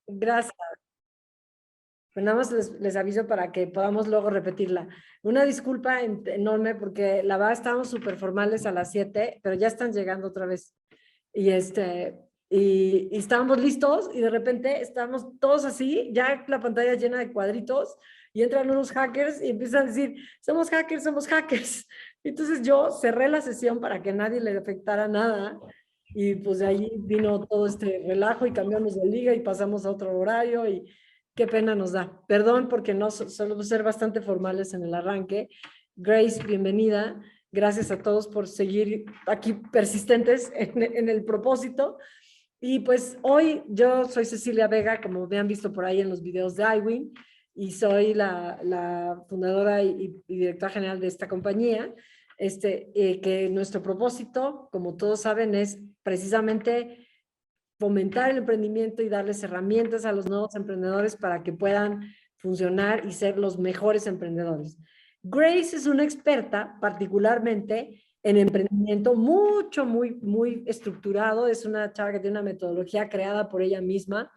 Gracias. Pues nada más les aviso para que podamos luego repetirla. Una disculpa enorme porque la verdad estábamos súper formales a las 7, pero ya están llegando otra vez. Y, y estábamos listos y de repente estábamos todos así, ya la pantalla llena de cuadritos y entran unos hackers y empiezan a decir, somos hackers, somos hackers. Entonces yo cerré la sesión para que nadie le afectara nada y pues de ahí vino todo este relajo y cambiamos de liga y pasamos a otro horario y qué pena nos da. Perdón porque no solemos ser bastante formales en el arranque. Grace, bienvenida. Gracias a todos por seguir aquí persistentes en el propósito. Y pues hoy yo soy Cecilia Vega, como me han visto por ahí en los videos de iWin, y soy la fundadora y directora general de esta compañía. Que nuestro propósito, como todos saben, es precisamente fomentar el emprendimiento y darles herramientas a los nuevos emprendedores para que puedan funcionar y ser los mejores emprendedores. Grace es una experta particularmente en emprendimiento muy estructurado. Es una chava que tiene una metodología creada por ella misma.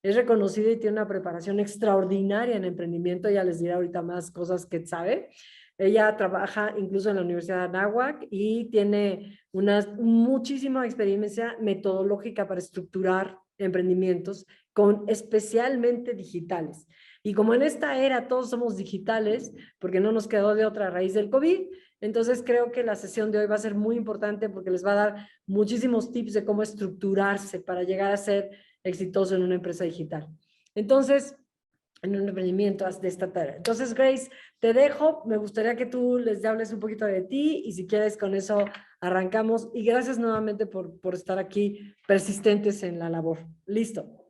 Es reconocida y tiene una preparación extraordinaria en emprendimiento. Ya les diré ahorita más cosas que sabe. Ella trabaja incluso en la Universidad de Anáhuac y tiene una muchísima experiencia metodológica para estructurar emprendimientos, con especialmente digitales. Y como en esta era todos somos digitales, porque no nos quedó de otra raíz del COVID, entonces creo que la sesión de hoy va a ser muy importante porque les va a dar muchísimos tips de cómo estructurarse para llegar a ser exitoso en una empresa digital. Entonces, en un emprendimiento de esta tarea. Entonces, Grace, te dejo. Me gustaría que tú les hables un poquito de ti y si quieres con eso arrancamos. Y gracias nuevamente por estar aquí persistentes en la labor. Listo.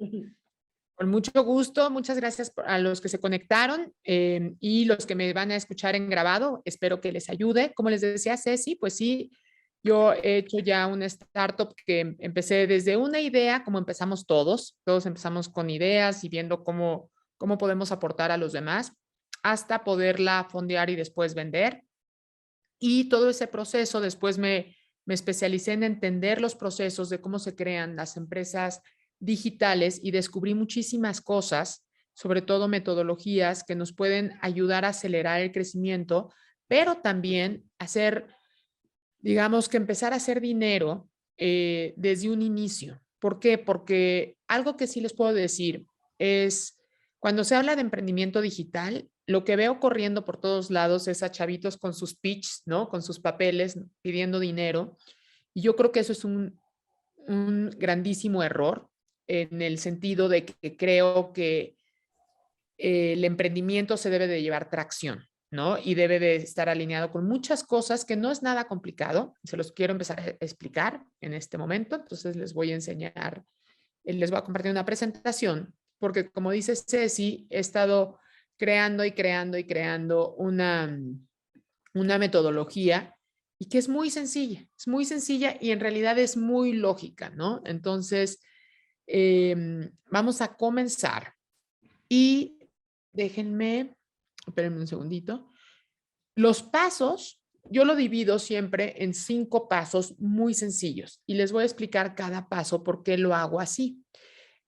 Con mucho gusto, muchas gracias a los que se conectaron y los que me van a escuchar en grabado. Espero que les ayude. Como les decía Ceci, pues sí, yo he hecho ya una startup que empecé desde una idea, como empezamos todos empezamos con ideas y viendo cómo podemos aportar a los demás, hasta poderla fondear y después vender. Y todo ese proceso, después me especialicé en entender los procesos de cómo se crean las empresas digitales y descubrí muchísimas cosas, sobre todo metodologías que nos pueden ayudar a acelerar el crecimiento, pero también hacer, digamos que empezar a hacer dinero desde un inicio. ¿Por qué? Porque algo que sí les puedo decir es, cuando se habla de emprendimiento digital, lo que veo corriendo por todos lados es a chavitos con sus pitch, ¿no? Con sus papeles pidiendo dinero. Y yo creo que eso es un grandísimo error en el sentido de que creo que el emprendimiento se debe de llevar tracción, ¿no? Y debe de estar alineado con muchas cosas que no es nada complicado. Se los quiero empezar a explicar en este momento. Entonces les voy a enseñar, les voy a compartir una presentación, porque como dice Ceci, he estado creando y creando y creando una metodología y que es muy sencilla y en realidad es muy lógica, ¿no? Entonces, vamos a comenzar y déjenme, espérenme un segundito. Los pasos, yo lo divido siempre en 5 pasos muy sencillos y les voy a explicar cada paso por qué lo hago así.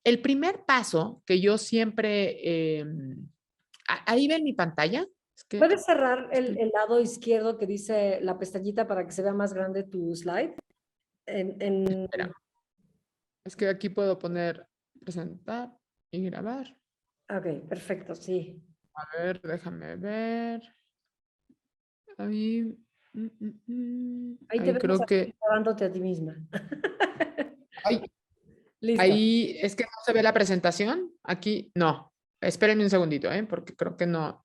El primer paso que yo siempre, ahí ven mi pantalla. Es que, ¿Puedes cerrar el lado izquierdo que dice la pestañita para que se vea más grande tu slide? espera, es que aquí puedo poner presentar y grabar. Ok, perfecto, sí. A ver, déjame ver. Ahí, Ahí te ahí vemos creo que, grabándote a ti misma. ahí, Listo. ahí es que no se ve la presentación. Aquí no. Espérenme un segundito, porque creo que no.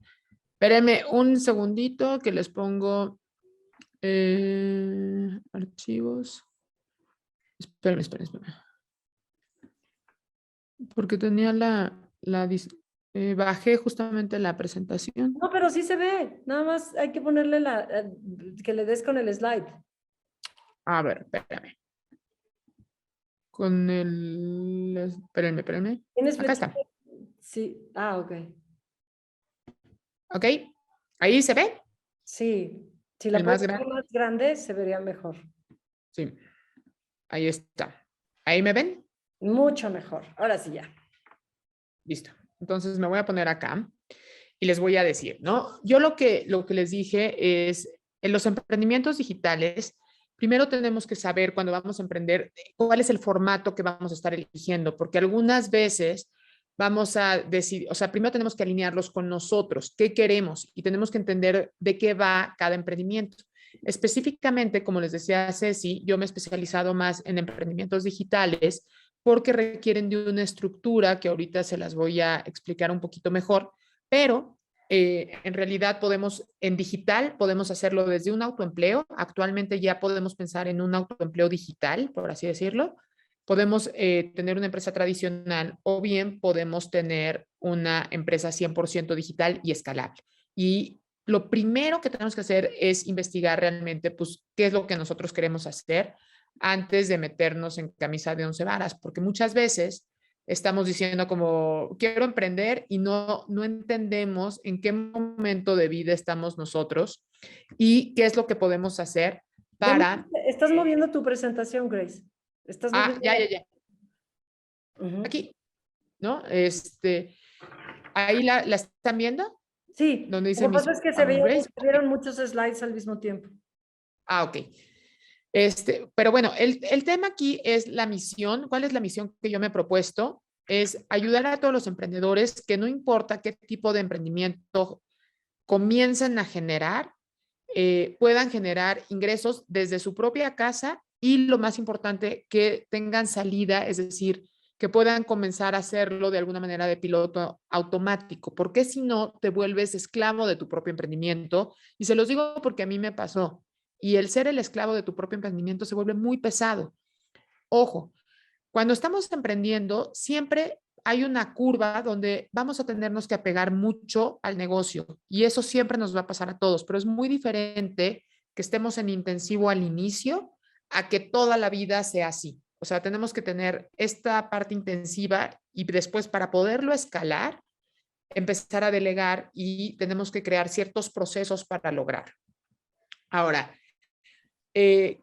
Espérenme un segundito que les pongo archivos. Espérenme. Porque tenía bajé justamente la presentación. No, pero sí se ve. Nada más hay que ponerle que le des con el slide. A ver, espérame. Con espérenme. ¿Tienes Acá flechita? está. Sí. Ah, ok. ¿Ok? Ahí se ve. Sí. Si la El puedes más hacer grande. más grande, se vería mejor. Sí. Ahí está. ¿Ahí me ven? Mucho mejor. Ahora sí ya. Listo. Entonces me voy a poner acá y les voy a decir, ¿no? Yo lo que les dije es, en los emprendimientos digitales, primero tenemos que saber cuando vamos a emprender cuál es el formato que vamos a estar eligiendo, porque algunas veces vamos a decidir, o sea, primero tenemos que alinearlos con nosotros, qué queremos y tenemos que entender de qué va cada emprendimiento. Específicamente, como les decía Ceci, yo me he especializado más en emprendimientos digitales porque requieren de una estructura que ahorita se las voy a explicar un poquito mejor, pero en realidad podemos, en digital, podemos hacerlo desde un autoempleo. Actualmente ya podemos pensar en un autoempleo digital, por así decirlo. Podemos tener una empresa tradicional o bien podemos tener una empresa 100% digital y escalable. Y lo primero que tenemos que hacer es investigar realmente, pues, qué es lo que nosotros queremos hacer antes de meternos en camisa de once varas, porque muchas veces estamos diciendo como, quiero emprender y no entendemos en qué momento de vida estamos nosotros y qué es lo que podemos hacer Ya me- para... estás moviendo tu presentación, Grace. Estás moviendo. Ya. Ujú. Aquí, ¿no? Ahí la están viendo, Sí, donde lo dice que pasa es Miss que Grace. se vieron muchos slides al mismo tiempo. Ok. Pero bueno, el tema aquí es la misión. ¿Cuál es la misión que yo me he propuesto? Es ayudar a todos los emprendedores que no importa qué tipo de emprendimiento comiencen a generar, puedan generar ingresos desde su propia casa y lo más importante, que tengan salida, es decir, que puedan comenzar a hacerlo de alguna manera de piloto automático, porque si no, te vuelves esclavo de tu propio emprendimiento. Y se los digo porque a mí me pasó. Y el ser el esclavo de tu propio emprendimiento se vuelve muy pesado. Ojo, cuando estamos emprendiendo, siempre hay una curva donde vamos a tenernos que apegar mucho al negocio y eso siempre nos va a pasar a todos, pero es muy diferente que estemos en intensivo al inicio a que toda la vida sea así. O sea, tenemos que tener esta parte intensiva y después para poderlo escalar, empezar a delegar y tenemos que crear ciertos procesos para lograr. Ahora,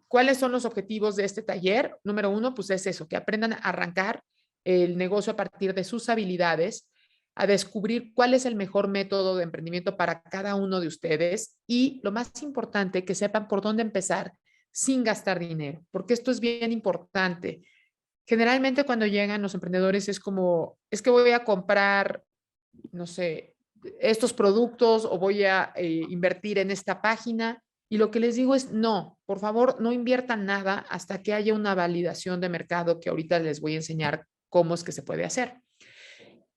¿cuáles son los objetivos de este taller? Número uno, pues es eso, que aprendan a arrancar el negocio a partir de sus habilidades, a descubrir cuál es el mejor método de emprendimiento para cada uno de ustedes y lo más importante, que sepan por dónde empezar sin gastar dinero, porque esto es bien importante. Generalmente cuando llegan los emprendedores es como, es que voy a comprar, no sé, estos productos o voy a invertir en esta página. Y lo que les digo es, no, por favor, no inviertan nada hasta que haya una validación de mercado que ahorita les voy a enseñar cómo es que se puede hacer.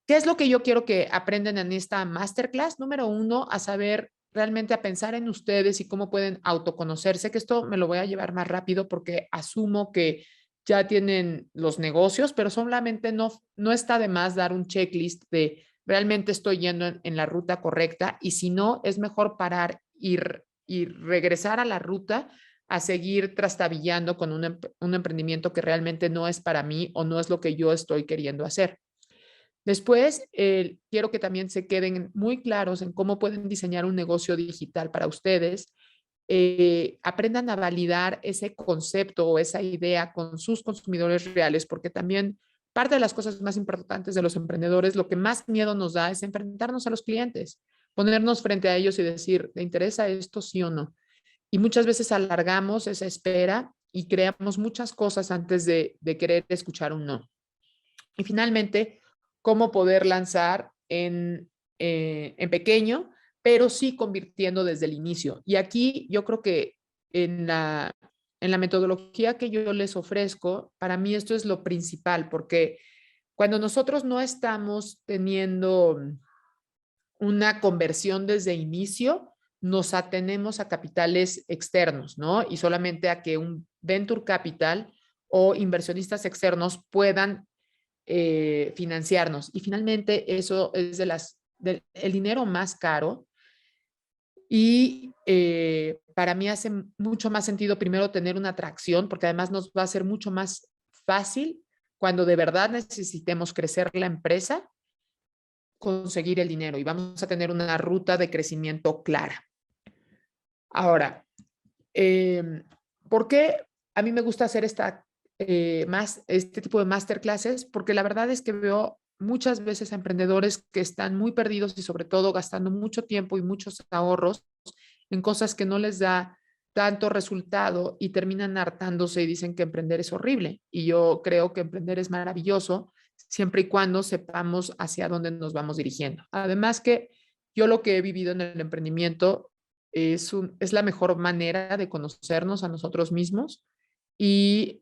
¿Qué es lo que yo quiero que aprendan en esta masterclass? Número uno, a saber realmente a pensar en ustedes y cómo pueden autoconocerse, que esto me lo voy a llevar más rápido porque asumo que ya tienen los negocios, pero solamente no está de más dar un checklist de realmente estoy yendo en la ruta correcta y si no, es mejor parar y regresar a la ruta a seguir trastabillando con un emprendimiento que realmente no es para mí o no es lo que yo estoy queriendo hacer. Después, quiero que también se queden muy claros en cómo pueden diseñar un negocio digital para ustedes. Aprendan a validar ese concepto o esa idea con sus consumidores reales, porque también parte de las cosas más importantes de los emprendedores, lo que más miedo nos da es enfrentarnos a los clientes, ponernos frente a ellos y decir, ¿te interesa esto, sí o no? Y muchas veces alargamos esa espera y creamos muchas cosas antes de querer escuchar un no. Y finalmente, cómo poder lanzar en pequeño, pero sí convirtiendo desde el inicio. Y aquí yo creo que en la metodología que yo les ofrezco, para mí esto es lo principal, porque cuando nosotros no estamos teniendo una conversión desde inicio, nos atenemos a capitales externos, ¿no? Y solamente a que un venture capital o inversionistas externos puedan financiarnos. Y finalmente eso es el dinero más caro y para mí hace mucho más sentido primero tener una atracción, porque además nos va a ser mucho más fácil cuando de verdad necesitemos crecer la empresa, conseguir el dinero y vamos a tener una ruta de crecimiento clara. Ahora, ¿por qué a mí me gusta hacer este tipo de masterclasses? Porque la verdad es que veo muchas veces a emprendedores que están muy perdidos y sobre todo gastando mucho tiempo y muchos ahorros en cosas que no les da tanto resultado y terminan hartándose y dicen que emprender es horrible. Y yo creo que emprender es maravilloso siempre y cuando sepamos hacia dónde nos vamos dirigiendo. Además que yo lo que he vivido en el emprendimiento es la mejor manera de conocernos a nosotros mismos y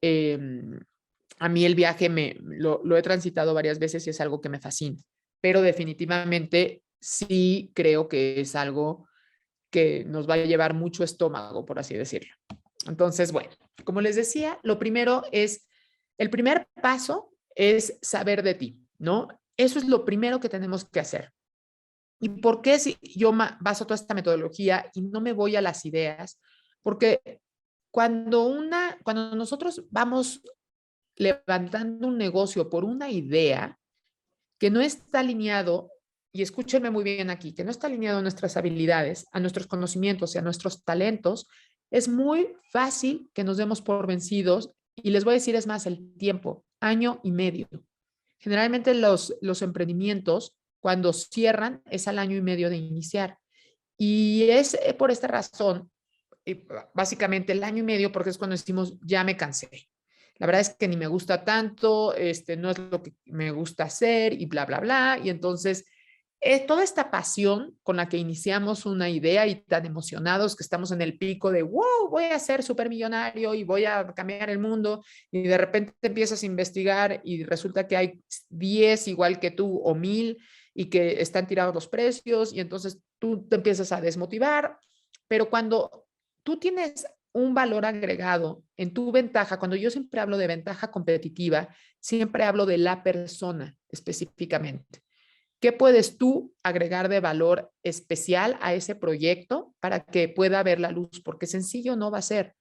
a mí el viaje lo he transitado varias veces y es algo que me fascina, pero definitivamente sí creo que es algo que nos va a llevar mucho estómago, por así decirlo. Entonces, bueno, como les decía, el primer paso es saber de ti, ¿no? Eso es lo primero que tenemos que hacer. ¿Y por qué si yo baso toda esta metodología y no me voy a las ideas? Porque cuando nosotros vamos levantando un negocio por una idea que no está alineado, y escúchenme muy bien aquí, que no está alineado a nuestras habilidades, a nuestros conocimientos y a nuestros talentos, es muy fácil que nos demos por vencidos. Y les voy a decir, es más, el tiempo, año y medio. Generalmente los emprendimientos, cuando cierran, es al año y medio de iniciar. Y es por esta razón, básicamente el año y medio, porque es cuando decimos, ya me cansé. La verdad es que ni me gusta tanto, no es lo que me gusta hacer y bla, bla, bla. Y entonces, toda esta pasión con la que iniciamos una idea y tan emocionados que estamos en el pico de, wow, voy a ser supermillonario y voy a cambiar el mundo. Y de repente empiezas a investigar y resulta que hay 10 igual que tú o 1000 y que están tirados los precios y entonces tú te empiezas a desmotivar. Pero cuando tú tienes un valor agregado en tu ventaja, cuando yo siempre hablo de ventaja competitiva, siempre hablo de la persona específicamente. ¿Qué puedes tú agregar de valor especial a ese proyecto para que pueda ver la luz? Porque sencillo no va a ser.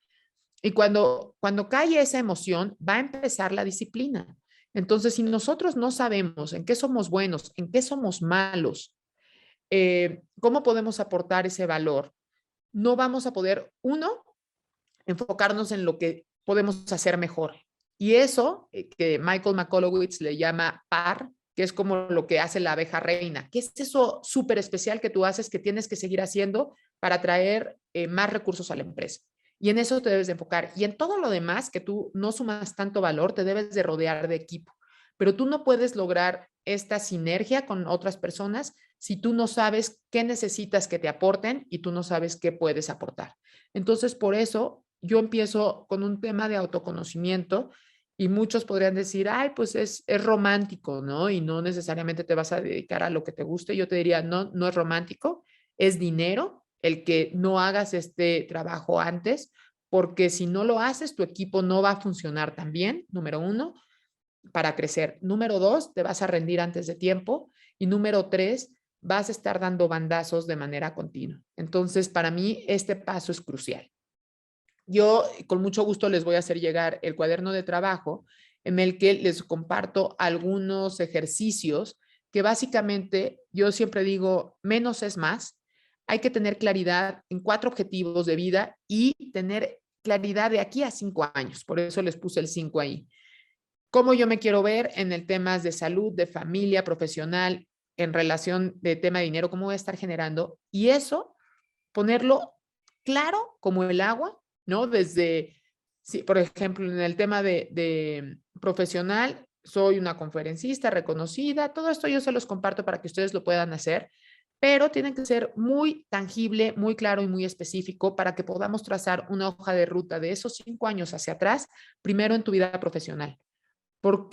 Y cuando cae esa emoción, va a empezar la disciplina. Entonces, si nosotros no sabemos en qué somos buenos, en qué somos malos, cómo podemos aportar ese valor, no vamos a poder, uno, enfocarnos en lo que podemos hacer mejor. Y eso que Michael McColowitz le llama par, que es como lo que hace la abeja reina, que es eso súper especial que tú haces, que tienes que seguir haciendo para traer más recursos a la empresa. Y en eso te debes de enfocar. Y en todo lo demás, que tú no sumas tanto valor, te debes de rodear de equipo. Pero tú no puedes lograr esta sinergia con otras personas si tú no sabes qué necesitas que te aporten y tú no sabes qué puedes aportar. Entonces, por eso yo empiezo con un tema de autoconocimiento y muchos podrían decir, ay, pues es romántico, ¿no? Y no necesariamente te vas a dedicar a lo que te guste. Yo te diría, no, no es romántico, es dinero el que no hagas este trabajo antes, porque si no lo haces, tu equipo no va a funcionar tan bien, número uno, para crecer. Número dos, te vas a rendir antes de tiempo. Y número tres, vas a estar dando bandazos de manera continua. Entonces, para mí, este paso es crucial. Yo con mucho gusto les voy a hacer llegar el cuaderno de trabajo en el que les comparto algunos ejercicios que básicamente yo siempre digo, menos es más. Hay que tener claridad en 4 objetivos de vida y tener claridad de aquí a 5 años. Por eso les puse el 5 ahí. ¿Cómo yo me quiero ver en el temas de salud, de familia, profesional, en relación de tema de dinero? ¿Cómo voy a estar generando? Y eso, ponerlo claro como el agua, ¿no? Desde, sí, por ejemplo, en el tema de profesional, soy una conferencista reconocida, todo esto yo se los comparto para que ustedes lo puedan hacer, pero tiene que ser muy tangible, muy claro y muy específico para que podamos trazar una hoja de ruta de esos 5 años hacia atrás, primero en tu vida profesional.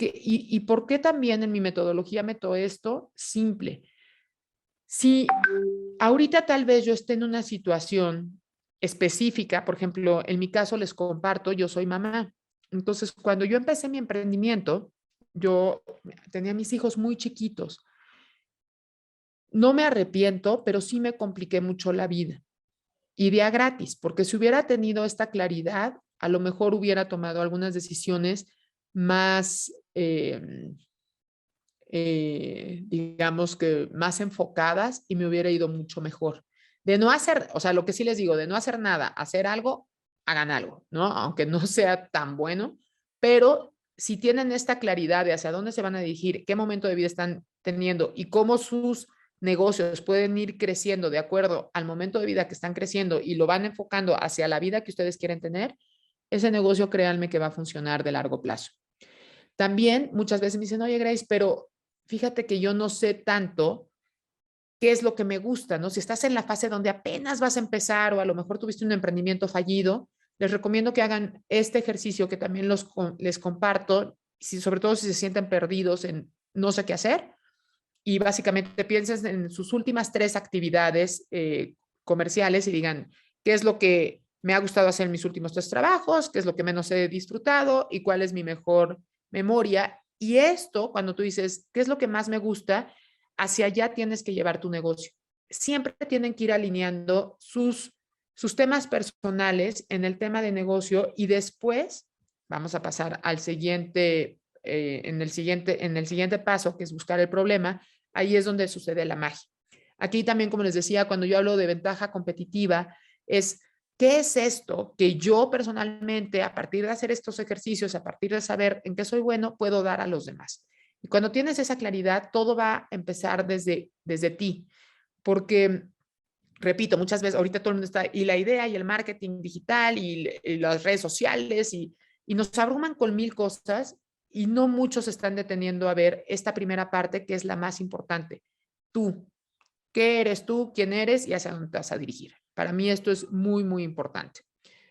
¿Y por qué también en mi metodología meto esto? Simple. Si ahorita tal vez yo esté en una situación específica, por ejemplo, en mi caso les comparto, yo soy mamá. Entonces, cuando yo empecé mi emprendimiento, yo tenía mis hijos muy chiquitos. No me arrepiento, pero sí me compliqué mucho la vida. Y de a gratis, porque si hubiera tenido esta claridad, a lo mejor hubiera tomado algunas decisiones más, digamos que más enfocadas y me hubiera ido mucho mejor. De no hacer, o sea, lo que sí les digo, de no hacer nada, hacer algo, hagan algo, ¿no? Aunque no sea tan bueno, pero si tienen esta claridad de hacia dónde se van a dirigir, qué momento de vida están teniendo y cómo sus negocios pueden ir creciendo de acuerdo al momento de vida que están creciendo y lo van enfocando hacia la vida que ustedes quieren tener, ese negocio, créanme que va a funcionar de largo plazo. También muchas veces me dicen, oye, Grace, pero fíjate que yo no sé tanto qué es lo que me gusta, ¿no? Si estás en la fase donde apenas vas a empezar o a lo mejor tuviste un emprendimiento fallido, les recomiendo que hagan este ejercicio que también les comparto, sobre todo si se sienten perdidos en no sé qué hacer, y básicamente piensen en sus últimas 3 actividades comerciales y digan, ¿qué es lo que me ha gustado hacer en mis últimos 3 trabajos? ¿Qué es lo que menos he disfrutado? ¿Y cuál es mi mejor memoria? Y esto, cuando tú dices, ¿qué es lo que más me gusta? Hacia allá tienes que llevar tu negocio. Siempre tienen que ir alineando sus temas personales en el tema de negocio y después vamos a pasar al siguiente, en el siguiente paso, que es buscar el problema. Ahí es donde sucede la magia. Aquí también, como les decía, cuando yo hablo de ventaja competitiva, es ¿qué es esto que yo personalmente, a partir de hacer estos ejercicios, a partir de saber en qué soy bueno, puedo dar a los demás? Y cuando tienes esa claridad, todo va a empezar desde ti. Porque, repito, muchas veces ahorita todo el mundo está, y la idea, y el marketing digital, y las redes sociales, y nos abruman con 1000 cosas, y no muchos están deteniendo a ver esta primera parte que es la más importante. Tú, ¿qué eres tú? ¿Quién eres? Y hacia dónde te vas a dirigir. Para mí esto es muy, muy importante.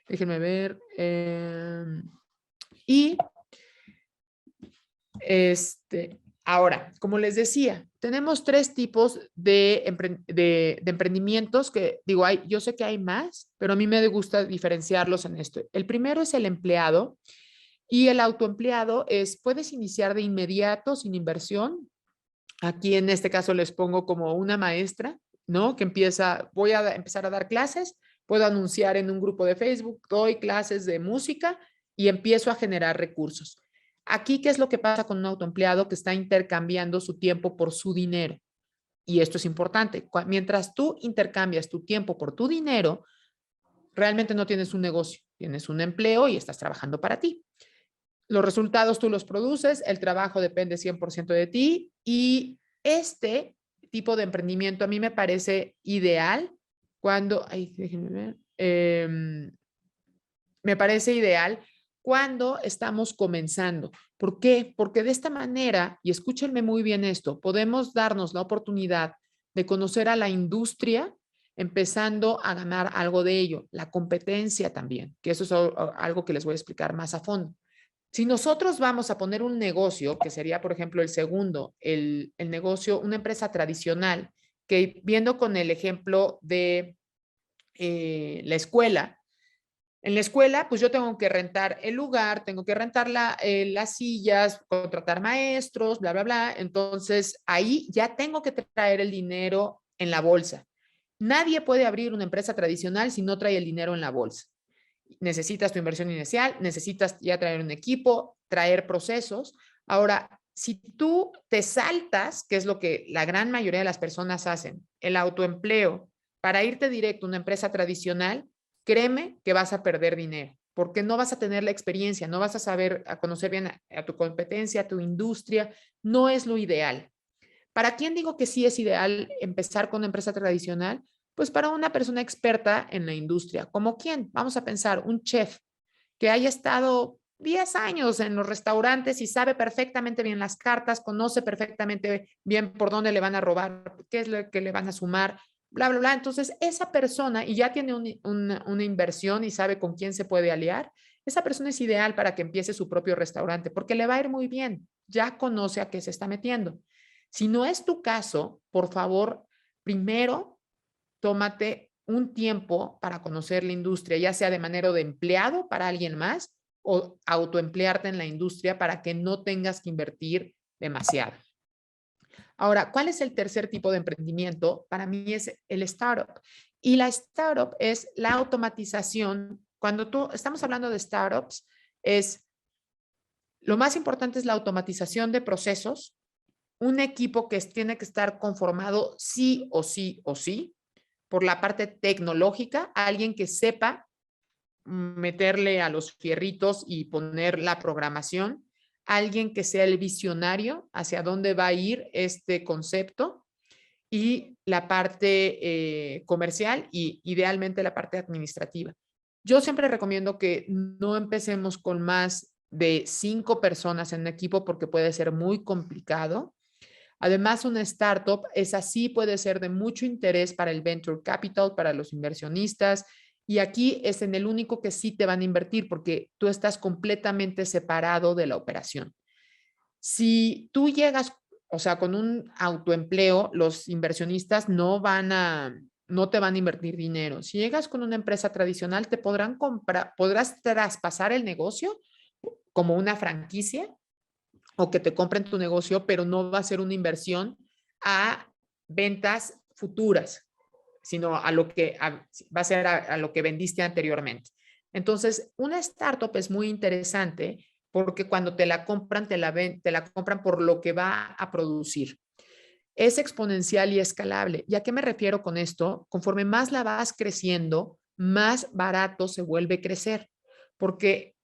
Déjenme ver. Y ahora, como les decía, tenemos 3 tipos de emprendimientos que, digo, yo sé que hay más, pero a mí me gusta diferenciarlos en esto. El primero es el empleado y el autoempleado puedes iniciar de inmediato sin inversión. Aquí en este caso les pongo como una maestra, ¿no? Que voy a empezar a dar clases, puedo anunciar en un grupo de Facebook, doy clases de música y empiezo a generar recursos. Aquí, ¿qué es lo que pasa con un autoempleado que está intercambiando su tiempo por su dinero? Y esto es importante. Mientras tú intercambias tu tiempo por tu dinero, realmente no tienes un negocio, tienes un empleo y estás trabajando para ti. Los resultados tú los produces, el trabajo depende 100% de ti y este tipo de emprendimiento a mí me parece ideal cuando, déjenme ver, me parece ideal cuando estamos comenzando. ¿Por qué? Porque de esta manera, y escúchenme muy bien esto, podemos darnos la oportunidad de conocer a la industria empezando a ganar algo de ello, la competencia también, que eso es algo que les voy a explicar más a fondo. Si nosotros vamos a poner un negocio, que sería, por ejemplo, el segundo, el negocio, una empresa tradicional, que viendo con el ejemplo de la escuela, en la escuela, pues yo tengo que rentar el lugar, tengo que rentar las sillas, contratar maestros, bla, bla, bla. Entonces, ahí ya tengo que traer el dinero en la bolsa. Nadie puede abrir una empresa tradicional si no trae el dinero en la bolsa. Necesitas tu inversión inicial, necesitas ya traer un equipo, traer procesos. Ahora, si tú te saltas, que es lo que la gran mayoría de las personas hacen, el autoempleo, para irte directo a una empresa tradicional, créeme que vas a perder dinero, porque no vas a tener la experiencia, no vas a saber, a conocer bien a tu competencia, a tu industria, no es lo ideal. ¿Para quién digo que sí es ideal empezar con una empresa tradicional? Pues para una persona experta en la industria. ¿Como quién? Vamos a pensar, un chef que haya estado 10 años en los restaurantes y sabe perfectamente bien las cartas, conoce perfectamente bien por dónde le van a robar, qué es lo que le van a sumar, bla, bla, bla. Entonces, esa persona, y ya tiene una inversión y sabe con quién se puede aliar, esa persona es ideal para que empiece su propio restaurante porque le va a ir muy bien, ya conoce a qué se está metiendo. Si no es tu caso, por favor, primero tómate un tiempo para conocer la industria, ya sea de manera de empleado para alguien más o autoemplearte en la industria para que no tengas que invertir demasiado. Ahora, ¿cuál es el tercer tipo de emprendimiento? Para mí es el startup. Y la startup es la automatización. Cuando estamos hablando de startups, lo más importante es la automatización de procesos, un equipo que tiene que estar conformado sí o sí o sí por la parte tecnológica, alguien que sepa meterle a los fierritos y poner la programación, alguien que sea el visionario hacia dónde va a ir este concepto y la parte comercial y idealmente la parte administrativa. Yo siempre recomiendo que no empecemos con más de 5 personas en un equipo porque puede ser muy complicado. Además, una startup es así, puede ser de mucho interés para el venture capital, para los inversionistas, y aquí es en el único que sí te van a invertir porque tú estás completamente separado de la operación. Si tú llegas, o sea, con un autoempleo, los inversionistas no te van a invertir dinero. Si llegas con una empresa tradicional, te podrán comprar, podrás traspasar el negocio como una franquicia o que te compren tu negocio, pero no va a ser una inversión a ventas futuras, sino a lo que va a ser a lo que vendiste anteriormente. Entonces, una startup es muy interesante porque cuando te la compran, te la compran por lo que va a producir. Es exponencial y escalable. ¿Y a qué me refiero con esto? Conforme más la vas creciendo, más barato se vuelve crecer, porque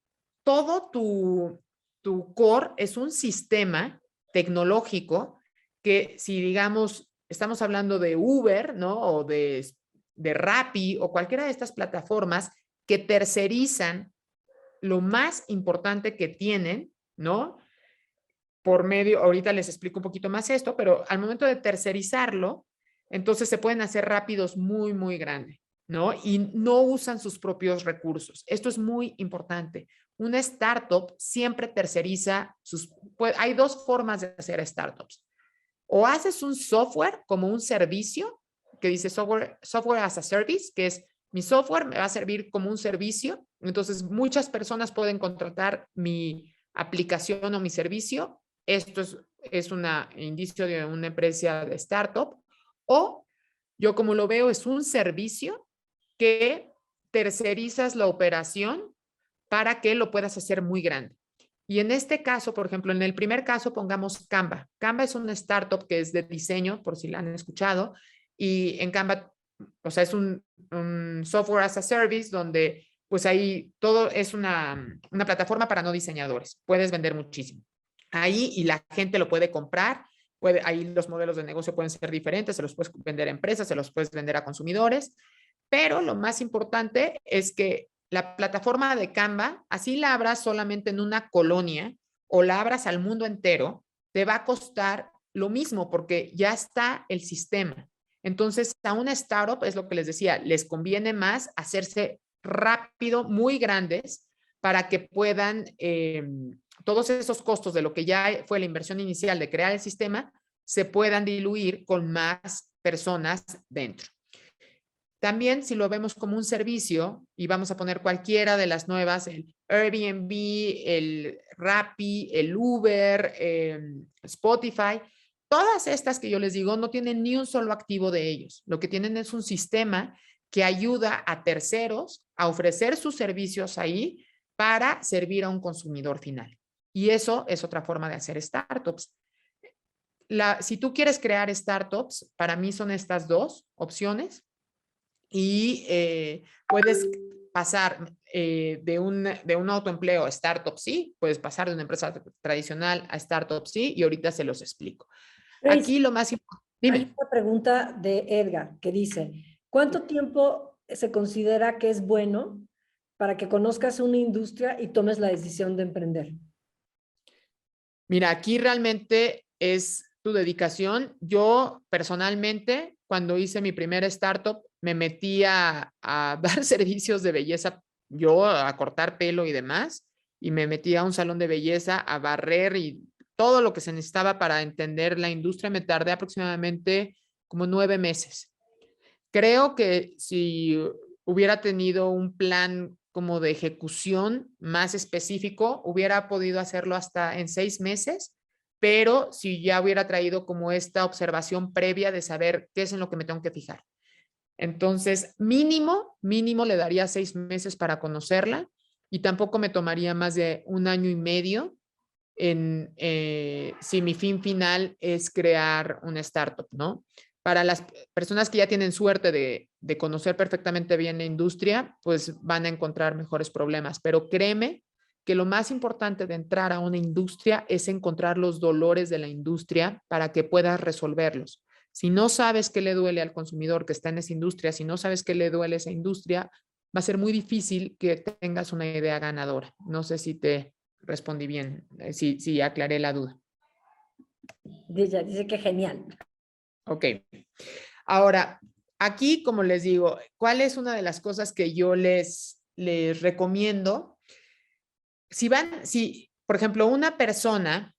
todo tu core es un sistema tecnológico que si digamos, estamos hablando de Uber, ¿no? O de Rappi o cualquiera de estas plataformas que tercerizan lo más importante que tienen, ¿no? Por medio, ahorita les explico un poquito más esto, pero al momento de tercerizarlo, entonces se pueden hacer rápidos muy, muy grandes, ¿no? Y no usan sus propios recursos. Esto es muy importante. Una startup siempre terceriza pues, hay dos formas de hacer startups. O haces un software como un servicio, que dice software as a service, que es mi software me va a servir como un servicio. Entonces, muchas personas pueden contratar mi aplicación o mi servicio. Esto es un indicio de una empresa de startup. O yo como lo veo es un servicio que tercerizas la operación para que lo puedas hacer muy grande. Y en este caso, por ejemplo, en el primer caso pongamos Canva. Canva es una startup que es de diseño, por si la han escuchado, y en Canva, o sea, es un software as a service donde pues ahí todo es una plataforma para no diseñadores. Puedes vender muchísimo. Ahí y la gente lo puede comprar. Ahí los modelos de negocio pueden ser diferentes, se los puedes vender a empresas, se los puedes vender a consumidores, pero lo más importante es que la plataforma de Canva, así la abras solamente en una colonia o la abras al mundo entero, te va a costar lo mismo porque ya está el sistema. Entonces, a una startup, es lo que les decía, les conviene más hacerse rápido, muy grandes, para que puedan, todos esos costos de lo que ya fue la inversión inicial de crear el sistema, se puedan diluir con más personas dentro. También si lo vemos como un servicio y vamos a poner cualquiera de las nuevas, el Airbnb, el Rappi, el Uber, Spotify, todas estas que yo les digo no tienen ni un solo activo de ellos. Lo que tienen es un sistema que ayuda a terceros a ofrecer sus servicios ahí para servir a un consumidor final. Y eso es otra forma de hacer startups. Si tú quieres crear startups, para mí son estas dos opciones y puedes pasar de un autoempleo a startup, sí, puedes pasar de una empresa tradicional a startup, sí, y ahorita se los explico. Grace, Aquí lo más importante, hay dime. una pregunta de Edgar que dice, ¿cuánto tiempo se considera que es bueno para que conozcas una industria y tomes la decisión de emprender? Mira, aquí realmente es tu dedicación. Yo personalmente, cuando hice mi primera startup, me metí a dar servicios de belleza, yo a cortar pelo y demás, y me metí a un salón de belleza a barrer y todo lo que se necesitaba para entender la industria. Me tardé aproximadamente como 9 meses. Creo que si hubiera tenido un plan como de ejecución más específico, hubiera podido hacerlo hasta en 6 meses, pero si ya hubiera traído como esta observación previa de saber qué es en lo que me tengo que fijar. Entonces, mínimo le daría 6 meses para conocerla y tampoco me tomaría más de 1 año y medio si mi fin final es crear una startup, ¿no? Para las personas que ya tienen suerte de conocer perfectamente bien la industria, pues van a encontrar mejores problemas. Pero créeme que lo más importante de entrar a una industria es encontrar los dolores de la industria para que puedas resolverlos. Si no sabes qué le duele al consumidor que está en esa industria, si no sabes qué le duele a esa industria, va a ser muy difícil que tengas una idea ganadora. No sé si te respondí bien, si aclaré la duda. Dice que genial. Ok. Ahora, aquí, como les digo, ¿cuál es una de las cosas que yo les recomiendo? Si, por ejemplo, una persona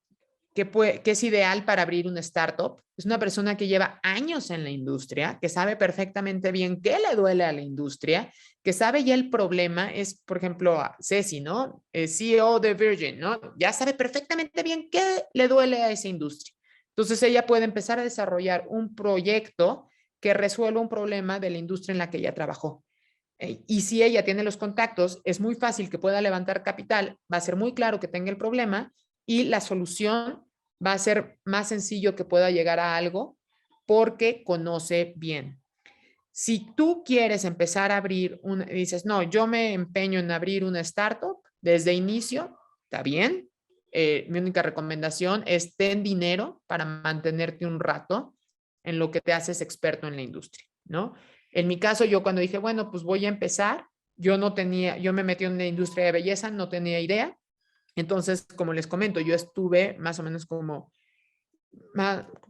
que es ideal para abrir una startup, es una persona que lleva años en la industria, que sabe perfectamente bien qué le duele a la industria, que sabe ya el problema, es, por ejemplo, a Ceci, ¿no? CEO de Virgin, ¿no? Ya sabe perfectamente bien qué le duele a esa industria. Entonces, ella puede empezar a desarrollar un proyecto que resuelva un problema de la industria en la que ella trabajó. Y si ella tiene los contactos, es muy fácil que pueda levantar capital, va a ser muy claro que tenga el problema y la solución va a ser más sencillo que pueda llegar a algo porque conoce bien. Si tú quieres empezar a abrir, dices, no, yo me empeño en abrir una startup desde inicio, está bien. Mi única recomendación es ten dinero para mantenerte un rato en lo que te haces experto en la industria, ¿no? En mi caso, yo cuando dije, bueno, pues voy a empezar, yo me metí en la industria de belleza, no tenía idea. Entonces, como les comento, yo estuve más o menos como,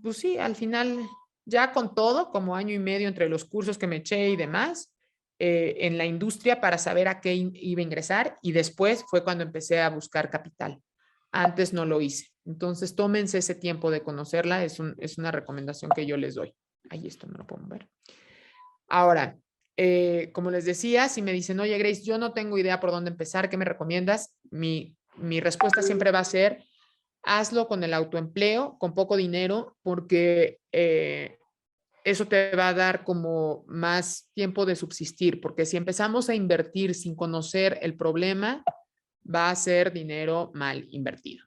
pues sí, al final, ya con todo, como año y medio entre los cursos que me eché y demás, en la industria para saber a qué iba a ingresar y después fue cuando empecé a buscar capital. Antes no lo hice. Entonces, tómense ese tiempo de conocerla, es una recomendación que yo les doy. Ahí esto no lo puedo ver. Ahora, como les decía, si me dicen, oye, Grace, yo no tengo idea por dónde empezar, ¿qué me recomiendas? Mi respuesta siempre va a ser, hazlo con el autoempleo, con poco dinero, porque eso te va a dar como más tiempo de subsistir, porque si empezamos a invertir sin conocer el problema, va a ser dinero mal invertido.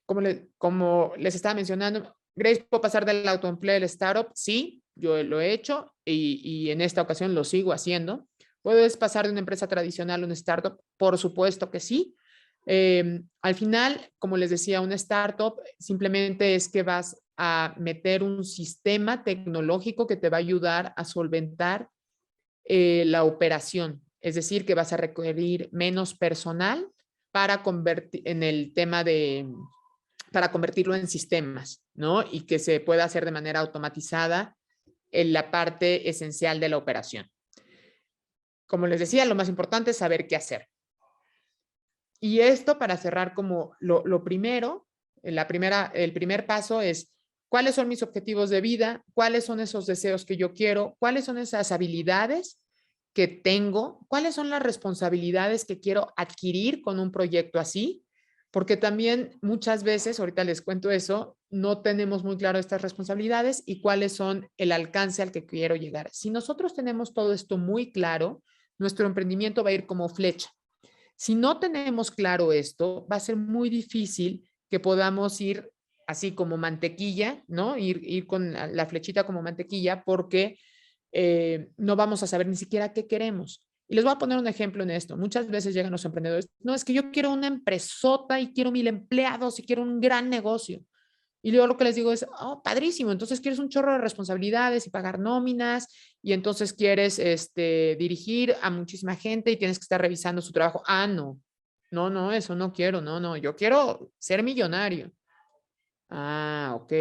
Como les estaba mencionando, Grace, ¿puedo pasar del autoempleo al startup? Sí, yo lo he hecho y en esta ocasión lo sigo haciendo. ¿Puedes pasar de una empresa tradicional a una startup? Por supuesto que sí. Al final, como les decía, una startup simplemente es que vas a meter un sistema tecnológico que te va a ayudar a solventar la operación. Es decir, que vas a requerir menos personal para convertir en el tema de para convertirlo en sistemas, ¿no? Y que se pueda hacer de manera automatizada en la parte esencial de la operación. Como les decía, lo más importante es saber qué hacer. Y esto para cerrar como lo primero, el primer paso es cuáles son mis objetivos de vida, cuáles son esos deseos que yo quiero, cuáles son esas habilidades que tengo, cuáles son las responsabilidades que quiero adquirir con un proyecto así, porque también muchas veces, ahorita les cuento eso, no tenemos muy claro estas responsabilidades y cuáles son el alcance al que quiero llegar. Si nosotros tenemos todo esto muy claro, nuestro emprendimiento va a ir como flecha. Si no tenemos claro esto, va a ser muy difícil que podamos ir así como mantequilla, ¿no? Ir con la flechita como mantequilla porque no vamos a saber ni siquiera qué queremos. Y les voy a poner un ejemplo en esto. Muchas veces llegan los emprendedores, no, es que yo quiero una empresota y quiero 1000 empleados y quiero un gran negocio. Y luego lo que les digo es, oh, padrísimo, entonces quieres un chorro de responsabilidades y pagar nóminas y entonces quieres dirigir a muchísima gente y tienes que estar revisando su trabajo. Ah, no, no, eso no quiero, no, yo quiero ser millonario. Ah, ok.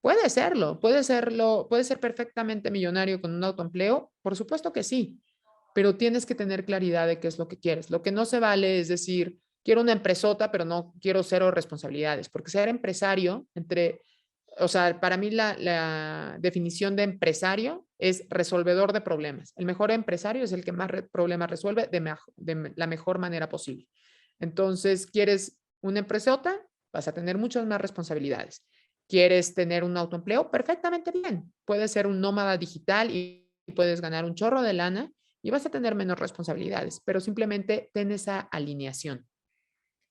Puede ser perfectamente millonario con un autoempleo, por supuesto que sí, pero tienes que tener claridad de qué es lo que quieres. Lo que no se vale es decir, quiero una empresota, pero no quiero cero responsabilidades, porque ser empresario, o sea, para mí la definición de empresario es resolvedor de problemas. El mejor empresario es el que más problemas resuelve de la mejor manera posible. Entonces, ¿quieres una empresota? Vas a tener muchas más responsabilidades. ¿Quieres tener un autoempleo? Perfectamente bien. Puedes ser un nómada digital y puedes ganar un chorro de lana y vas a tener menos responsabilidades, pero simplemente ten esa alineación.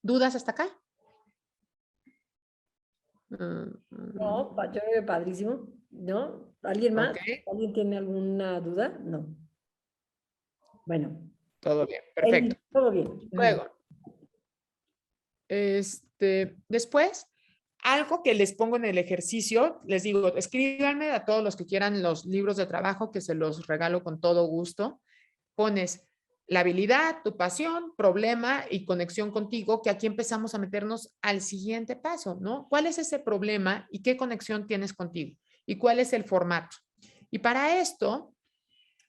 ¿Dudas hasta acá? No, yo creo que padrísimo, ¿no? ¿Alguien más? Ok, ¿Alguien tiene alguna duda? No. Bueno, todo bien, perfecto. todo bien. Luego, Después, algo que les pongo en el ejercicio, les digo, escríbanme a todos los que quieran los libros de trabajo, que se los regalo con todo gusto. Pones la habilidad, tu pasión, problema y conexión contigo, que aquí empezamos a meternos al siguiente paso, ¿no? ¿Cuál es ese problema y qué conexión tienes contigo? ¿Y cuál es el formato? Y para esto,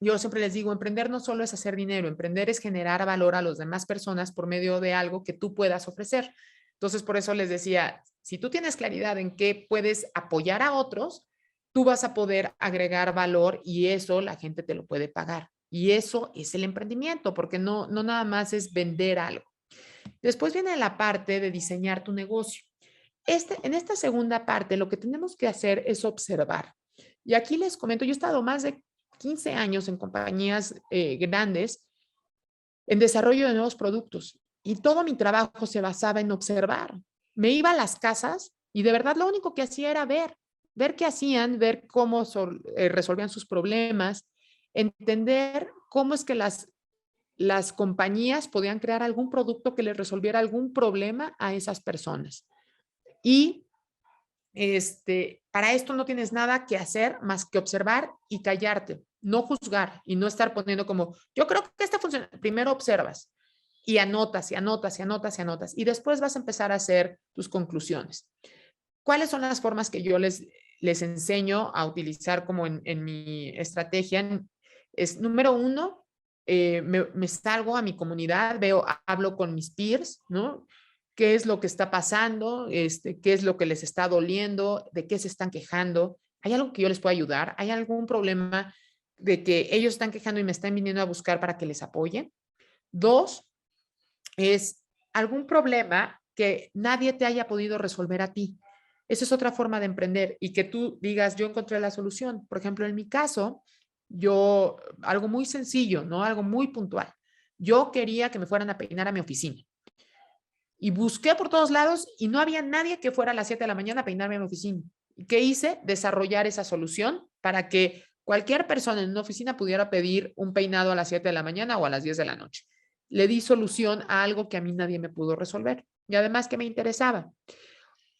yo siempre les digo, emprender no solo es hacer dinero, emprender es generar valor a las demás personas por medio de algo que tú puedas ofrecer. Entonces, por eso les decía, si tú tienes claridad en qué puedes apoyar a otros, tú vas a poder agregar valor y eso la gente te lo puede pagar. Y eso es el emprendimiento, porque no nada más es vender algo. Después viene la parte de diseñar tu negocio. En esta segunda parte, lo que tenemos que hacer es observar. Y aquí les comento, yo he estado más de 15 años en compañías grandes en desarrollo de nuevos productos y todo mi trabajo se basaba en observar. Me iba a las casas y de verdad lo único que hacía era ver qué hacían, ver cómo resolvían sus problemas, entender cómo es que las compañías podían crear algún producto que les resolviera algún problema a esas personas. Y para esto no tienes nada que hacer más que observar y callarte, no juzgar y no estar poniendo como, yo creo que esta funciona. Primero observas y anotas y anotas y anotas y anotas y después vas a empezar a hacer tus conclusiones. ¿Cuáles son las formas que yo les enseño a utilizar como en mi estrategia? Es número uno, me salgo a mi comunidad, hablo con mis peers, ¿no? ¿Qué es lo que está pasando? ¿Qué es lo que les está doliendo? ¿De qué se están quejando? ¿Hay algo que yo les pueda ayudar? ¿Hay algún problema de que ellos están quejando y me están viniendo a buscar para que les apoye? Dos, es algún problema que nadie te haya podido resolver a ti. Esa es otra forma de emprender y que tú digas, yo encontré la solución. Por ejemplo, en mi caso, algo muy sencillo, ¿no? Algo muy puntual. Yo quería que me fueran a peinar a mi oficina y busqué por todos lados y no había nadie que fuera a las 7 de la mañana a peinarme a mi oficina. ¿Qué hice? Desarrollar esa solución para que cualquier persona en una oficina pudiera pedir un peinado a las 7 de la mañana o a las 10 de la noche. Le di solución a algo que a mí nadie me pudo resolver y además que me interesaba.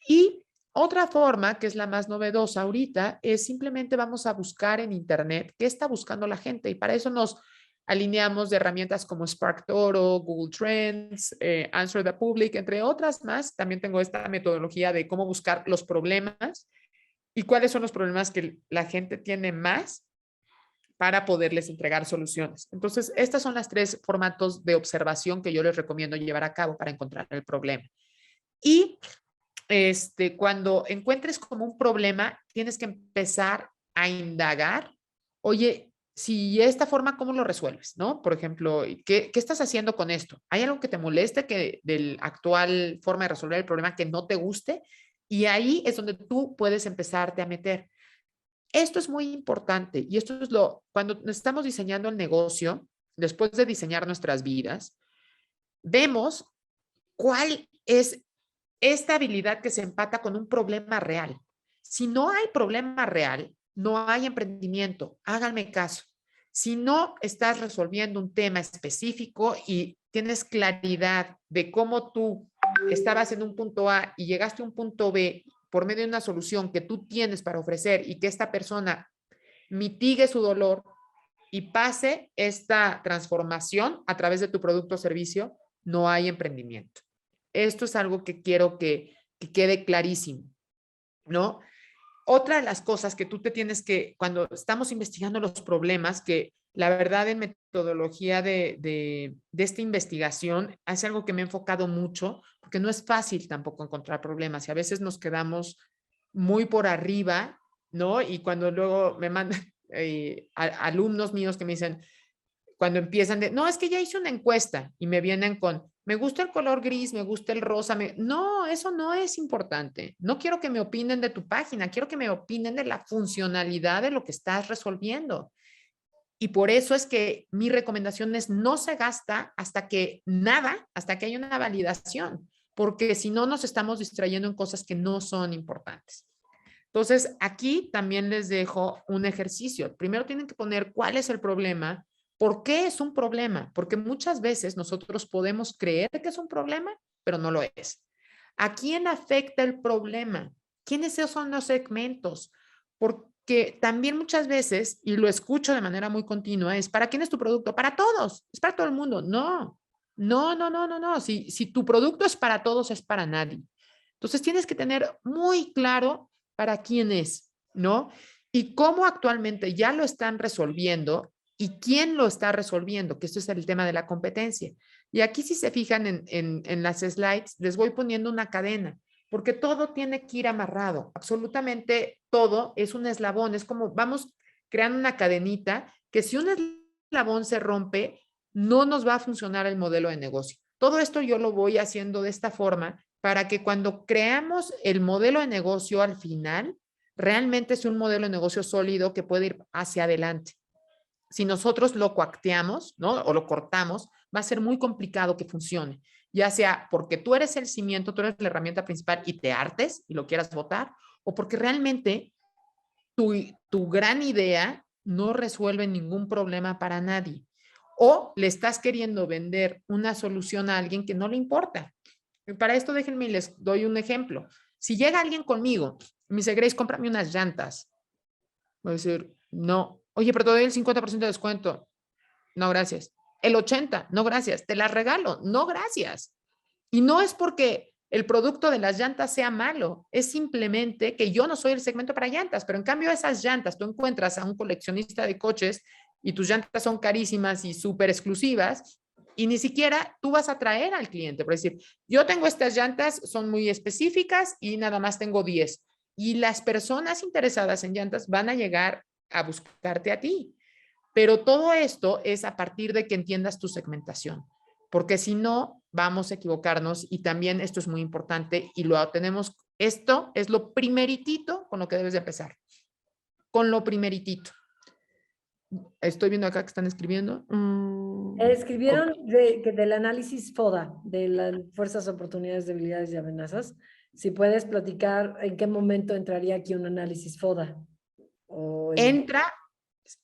Y otra forma, que es la más novedosa ahorita, es simplemente vamos a buscar en Internet qué está buscando la gente y para eso nos alineamos de herramientas como SparkToro, Google Trends, Answer the Public, entre otras más. También tengo esta metodología de cómo buscar los problemas y cuáles son los problemas que la gente tiene más para poderles entregar soluciones. Entonces, estas son las tres formatos de observación que yo les recomiendo llevar a cabo para encontrar el problema. Y cuando encuentres como un problema, tienes que empezar a indagar, oye, si esta forma, ¿cómo lo resuelves? ¿No? Por ejemplo, ¿qué estás haciendo con esto? ¿Hay algo que te moleste de la actual forma de resolver el problema que no te guste? Y ahí es donde tú puedes empezarte a meter. Esto es muy importante y esto es cuando estamos diseñando el negocio, después de diseñar nuestras vidas, vemos cuál es esta habilidad que se empata con un problema real. Si no hay problema real, no hay emprendimiento. Háganme caso. Si no estás resolviendo un tema específico y tienes claridad de cómo tú estabas en un punto A y llegaste a un punto B por medio de una solución que tú tienes para ofrecer y que esta persona mitigue su dolor y pase esta transformación a través de tu producto o servicio, no hay emprendimiento. Esto es algo que quiero que quede clarísimo, ¿no? Otra de las cosas que tú te tienes que, cuando estamos investigando los problemas, que la verdad en metodología de esta investigación es algo que me he enfocado mucho, porque no es fácil tampoco encontrar problemas y a veces nos quedamos muy por arriba, ¿no? Y cuando luego me mandan alumnos míos que me dicen, cuando empiezan no, es que ya hice una encuesta y me vienen con, me gusta el color gris, me gusta el rosa, no, eso no es importante. No quiero que me opinen de tu página, quiero que me opinen de la funcionalidad de lo que estás resolviendo. Y por eso es que mi recomendación es no se gasta hasta que haya una validación, porque si no nos estamos distrayendo en cosas que no son importantes. Entonces, aquí también les dejo un ejercicio. Primero tienen que poner cuál es el problema. ¿Por qué es un problema? Porque muchas veces nosotros podemos creer que es un problema, pero no lo es. ¿A quién afecta el problema? ¿Quiénes son los segmentos? Porque también muchas veces, y lo escucho de manera muy continua, es ¿para quién es tu producto? Para todos, es para todo el mundo. No, no, no, no, no, no. Si tu producto es para todos, es para nadie. Entonces tienes que tener muy claro para quién es, ¿no? Y cómo actualmente ya lo están resolviendo y quién lo está resolviendo, que esto es el tema de la competencia. Y aquí si se fijan en las slides, les voy poniendo una cadena, porque todo tiene que ir amarrado, absolutamente todo es un eslabón, es como vamos creando una cadenita que si un eslabón se rompe, no nos va a funcionar el modelo de negocio. Todo esto yo lo voy haciendo de esta forma para que cuando creamos el modelo de negocio al final, realmente es un modelo de negocio sólido que puede ir hacia adelante. Si nosotros lo coacteamos, ¿no? O lo cortamos, va a ser muy complicado que funcione, ya sea porque tú eres el cimiento, tú eres la herramienta principal y te hartes y lo quieras votar, o porque realmente tu gran idea no resuelve ningún problema para nadie. O le estás queriendo vender una solución a alguien que no le importa. Para esto déjenme y les doy un ejemplo. Si llega alguien conmigo y me dice, Grace, cómprame unas llantas. Voy a decir, no. Oye, pero te doy el 50% de descuento. No, gracias. El 80%, no, gracias. Te las regalo. No, gracias. Y no es porque el producto de las llantas sea malo, es simplemente que yo no soy el segmento para llantas, pero en cambio esas llantas, tú encuentras a un coleccionista de coches y tus llantas son carísimas y súper exclusivas y ni siquiera tú vas a atraer al cliente, por decir, yo tengo estas llantas, son muy específicas y nada más tengo 10. Y las personas interesadas en llantas van a llegar a buscarte a ti. Pero todo esto es a partir de que entiendas tu segmentación, porque si no, vamos a equivocarnos y también esto es muy importante y lo tenemos, esto es lo primeritito con lo que debes de empezar, con lo primeritito. Estoy viendo acá que están escribiendo. Escribieron Ok. del análisis FODA, de las fuerzas, oportunidades, debilidades y amenazas. Si puedes platicar en qué momento entraría aquí un análisis FODA. O en... Entra,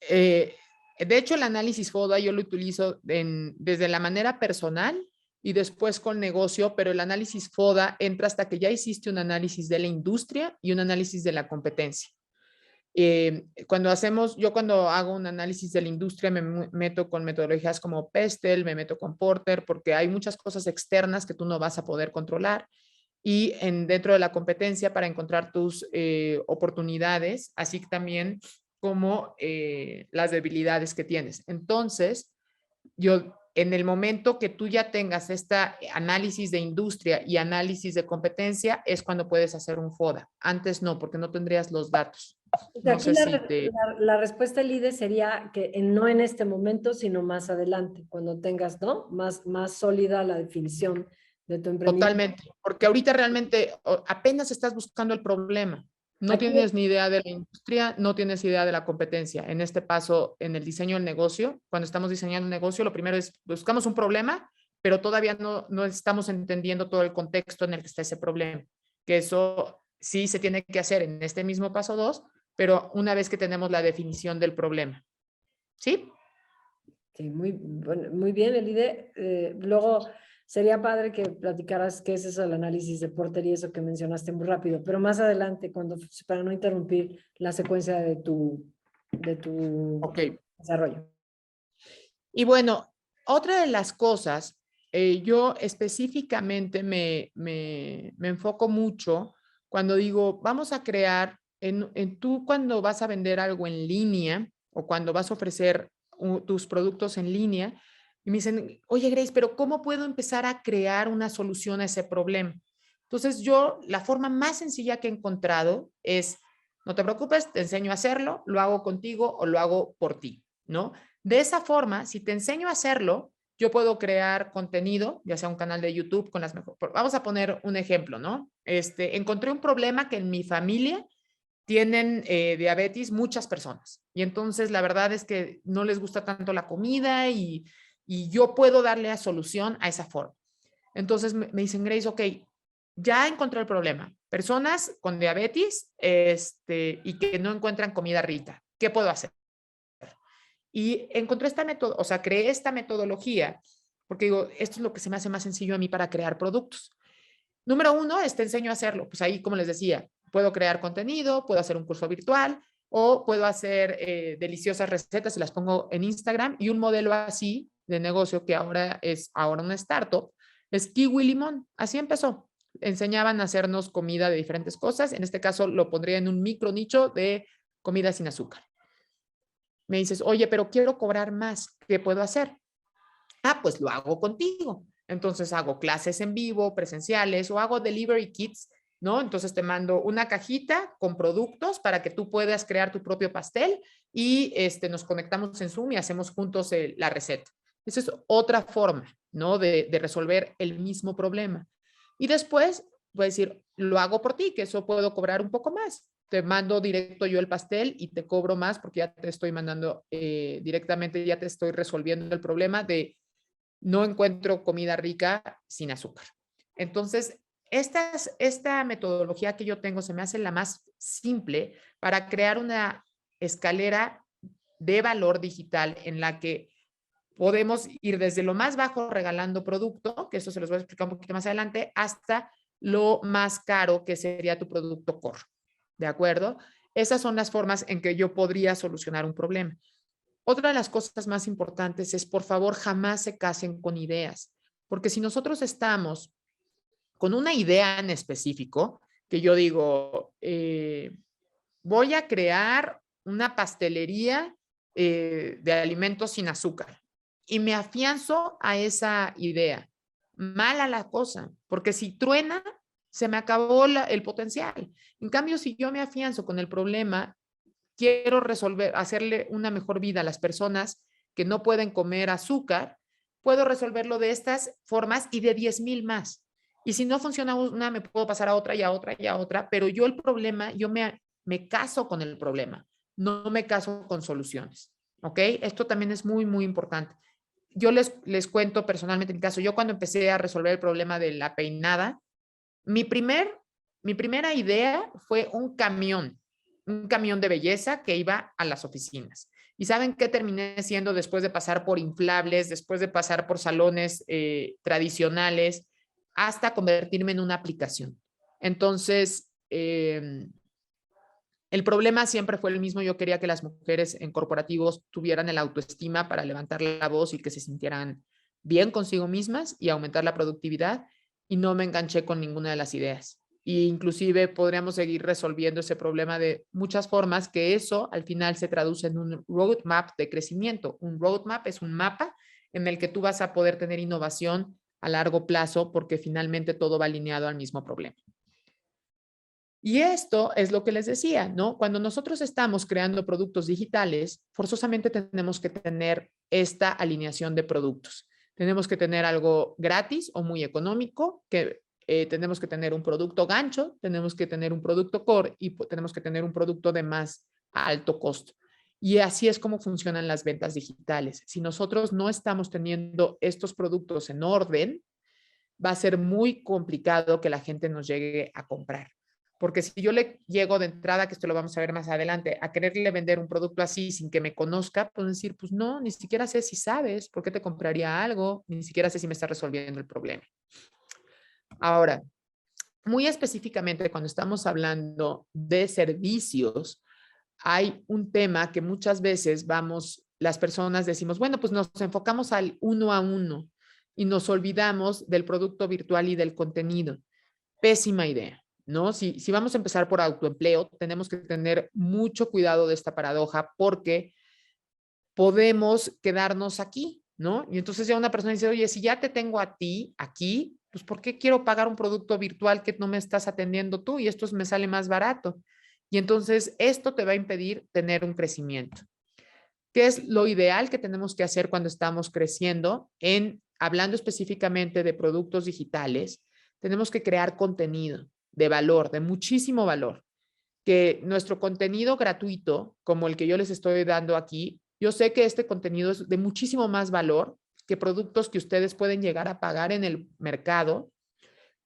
eh, de hecho el análisis FODA yo lo utilizo desde la manera personal y después con negocio, pero el análisis FODA entra hasta que ya hiciste un análisis de la industria y un análisis de la competencia. Yo cuando hago un análisis de la industria me meto con metodologías como Pestel, me meto con Porter, porque hay muchas cosas externas que tú no vas a poder controlar. Y dentro de la competencia para encontrar tus oportunidades, así también como las debilidades que tienes. Entonces, en el momento que tú ya tengas este análisis de industria y análisis de competencia, es cuando puedes hacer un FODA. Antes no, porque no tendrías los datos. No Aquí sé si te... la respuesta LIDE sería que no en este momento, sino más adelante, cuando tengas, ¿no? Más sólida la definición de tu emprendimiento. Totalmente, porque ahorita realmente apenas estás buscando el problema. No Aquí, tienes ni idea de la industria, no tienes idea de la competencia. En este paso, en el diseño del negocio, cuando estamos diseñando un negocio, lo primero es buscamos un problema, pero todavía no estamos entendiendo todo el contexto en el que está ese problema. Que eso sí se tiene que hacer en este mismo paso 2, pero una vez que tenemos la definición del problema. ¿Sí? sí, muy bien, Elide. Luego sería padre que platicaras qué es eso del análisis de Porter y eso que mencionaste muy rápido, pero más adelante, para no interrumpir la secuencia de tu Ok. desarrollo. Y bueno, otra de las cosas, yo específicamente me enfoco mucho cuando digo, vamos a crear, tú cuando vas a vender algo en línea o cuando vas a ofrecer tus productos en línea, y me dicen, oye Grace, pero ¿cómo puedo empezar a crear una solución a ese problema? Entonces yo, la forma más sencilla que he encontrado es, no te preocupes, te enseño a hacerlo, lo hago contigo o lo hago por ti, ¿no? De esa forma, si te enseño a hacerlo, yo puedo crear contenido, ya sea un canal de YouTube con las mejores. Vamos a poner un ejemplo, ¿no? Encontré un problema que en mi familia tienen diabetes muchas personas y entonces la verdad es que no les gusta tanto la comida y yo puedo darle la solución a esa forma. Entonces me dicen, Grace, ok, ya encontré el problema. Personas con diabetes y que no encuentran comida rica. ¿Qué puedo hacer? Y encontré esta o sea, creé esta metodología, porque digo, esto es lo que se me hace más sencillo a mí para crear productos. Número uno es te enseño a hacerlo. Pues ahí, como les decía, puedo crear contenido, puedo hacer un curso virtual o puedo hacer deliciosas recetas y las pongo en Instagram. Y un modelo así de negocio que ahora es una startup es Kiwi Limón. Así empezó. Enseñaban a hacernos comida de diferentes cosas. En este caso lo pondría en un micro nicho de comida sin azúcar. Me dices, oye, pero quiero cobrar más. ¿Qué puedo hacer? Ah, pues lo hago contigo. Entonces hago clases en vivo, presenciales o hago delivery kits, ¿no? Entonces te mando una cajita con productos para que tú puedas crear tu propio pastel y nos conectamos en Zoom y hacemos juntos la receta. Esa es otra forma, ¿no? De resolver el mismo problema. Y después voy a decir, lo hago por ti, que eso puedo cobrar un poco más. Te mando directo yo el pastel y te cobro más porque ya te estoy mandando directamente, ya te estoy resolviendo el problema de no encuentro comida rica sin azúcar. Entonces, esta metodología que yo tengo se me hace la más simple para crear una escalera de valor digital en la que podemos ir desde lo más bajo regalando producto, que eso se los voy a explicar un poquito más adelante, hasta lo más caro que sería tu producto core. ¿De acuerdo? Esas son las formas en que yo podría solucionar un problema. Otra de las cosas más importantes es, por favor, jamás se casen con ideas, porque si nosotros estamos con una idea en específico, que yo digo, voy a crear una pastelería de alimentos sin azúcar y me afianzo a esa idea. Mala la cosa, porque si truena, se me acabó el potencial. En cambio, si yo me afianzo con el problema, quiero resolver, hacerle una mejor vida a las personas que no pueden comer azúcar, puedo resolverlo de estas formas y de 10,000 más. Y si no funciona una, me puedo pasar a otra y a otra y a otra, pero yo el problema, yo me caso con el problema, no me caso con soluciones. ¿Ok? Esto también es muy, muy importante. Yo les cuento personalmente en mi caso, yo cuando empecé a resolver el problema de la peinada, mi primera idea fue un camión de belleza que iba a las oficinas. ¿Y saben qué terminé siendo después de pasar por inflables, después de pasar por salones tradicionales, hasta convertirme en una aplicación? Entonces, el problema siempre fue el mismo. Yo quería que las mujeres en corporativos tuvieran el autoestima para levantar la voz y que se sintieran bien consigo mismas y aumentar la productividad, y no me enganché con ninguna de las ideas. E inclusive podríamos seguir resolviendo ese problema de muchas formas, que eso al final se traduce en un roadmap de crecimiento. Un roadmap es un mapa en el que tú vas a poder tener innovación a largo plazo porque finalmente todo va alineado al mismo problema. Y esto es lo que les decía, ¿no? Cuando nosotros estamos creando productos digitales, forzosamente tenemos que tener esta alineación de productos. Tenemos que tener algo gratis o muy económico, que tenemos que tener un producto gancho, tenemos que tener un producto core y tenemos que tener un producto de más alto costo. Y así es como funcionan las ventas digitales. Si nosotros no estamos teniendo estos productos en orden, va a ser muy complicado que la gente nos llegue a comprar. Porque si yo le llego de entrada, que esto lo vamos a ver más adelante, a quererle vender un producto así sin que me conozca, puedo decir, pues no, ni siquiera sé si sabes por qué te compraría algo, ni siquiera sé si me está resolviendo el problema. Ahora, muy específicamente cuando estamos hablando de servicios, hay un tema que muchas veces las personas decimos, bueno, pues nos enfocamos al uno a uno y nos olvidamos del producto virtual y del contenido. Pésima idea, ¿no? Si vamos a empezar por autoempleo, tenemos que tener mucho cuidado de esta paradoja porque podemos quedarnos aquí, ¿no? Y entonces ya una persona dice, oye, si ya te tengo a ti aquí, pues ¿por qué quiero pagar un producto virtual que no me estás atendiendo tú? Y esto me sale más barato. Y entonces esto te va a impedir tener un crecimiento. ¿Qué es lo ideal que tenemos que hacer cuando estamos creciendo? Hablando específicamente de productos digitales, tenemos que crear contenido de valor, de muchísimo valor. Que nuestro contenido gratuito, como el que yo les estoy dando aquí, yo sé que este contenido es de muchísimo más valor que productos que ustedes pueden llegar a pagar en el mercado,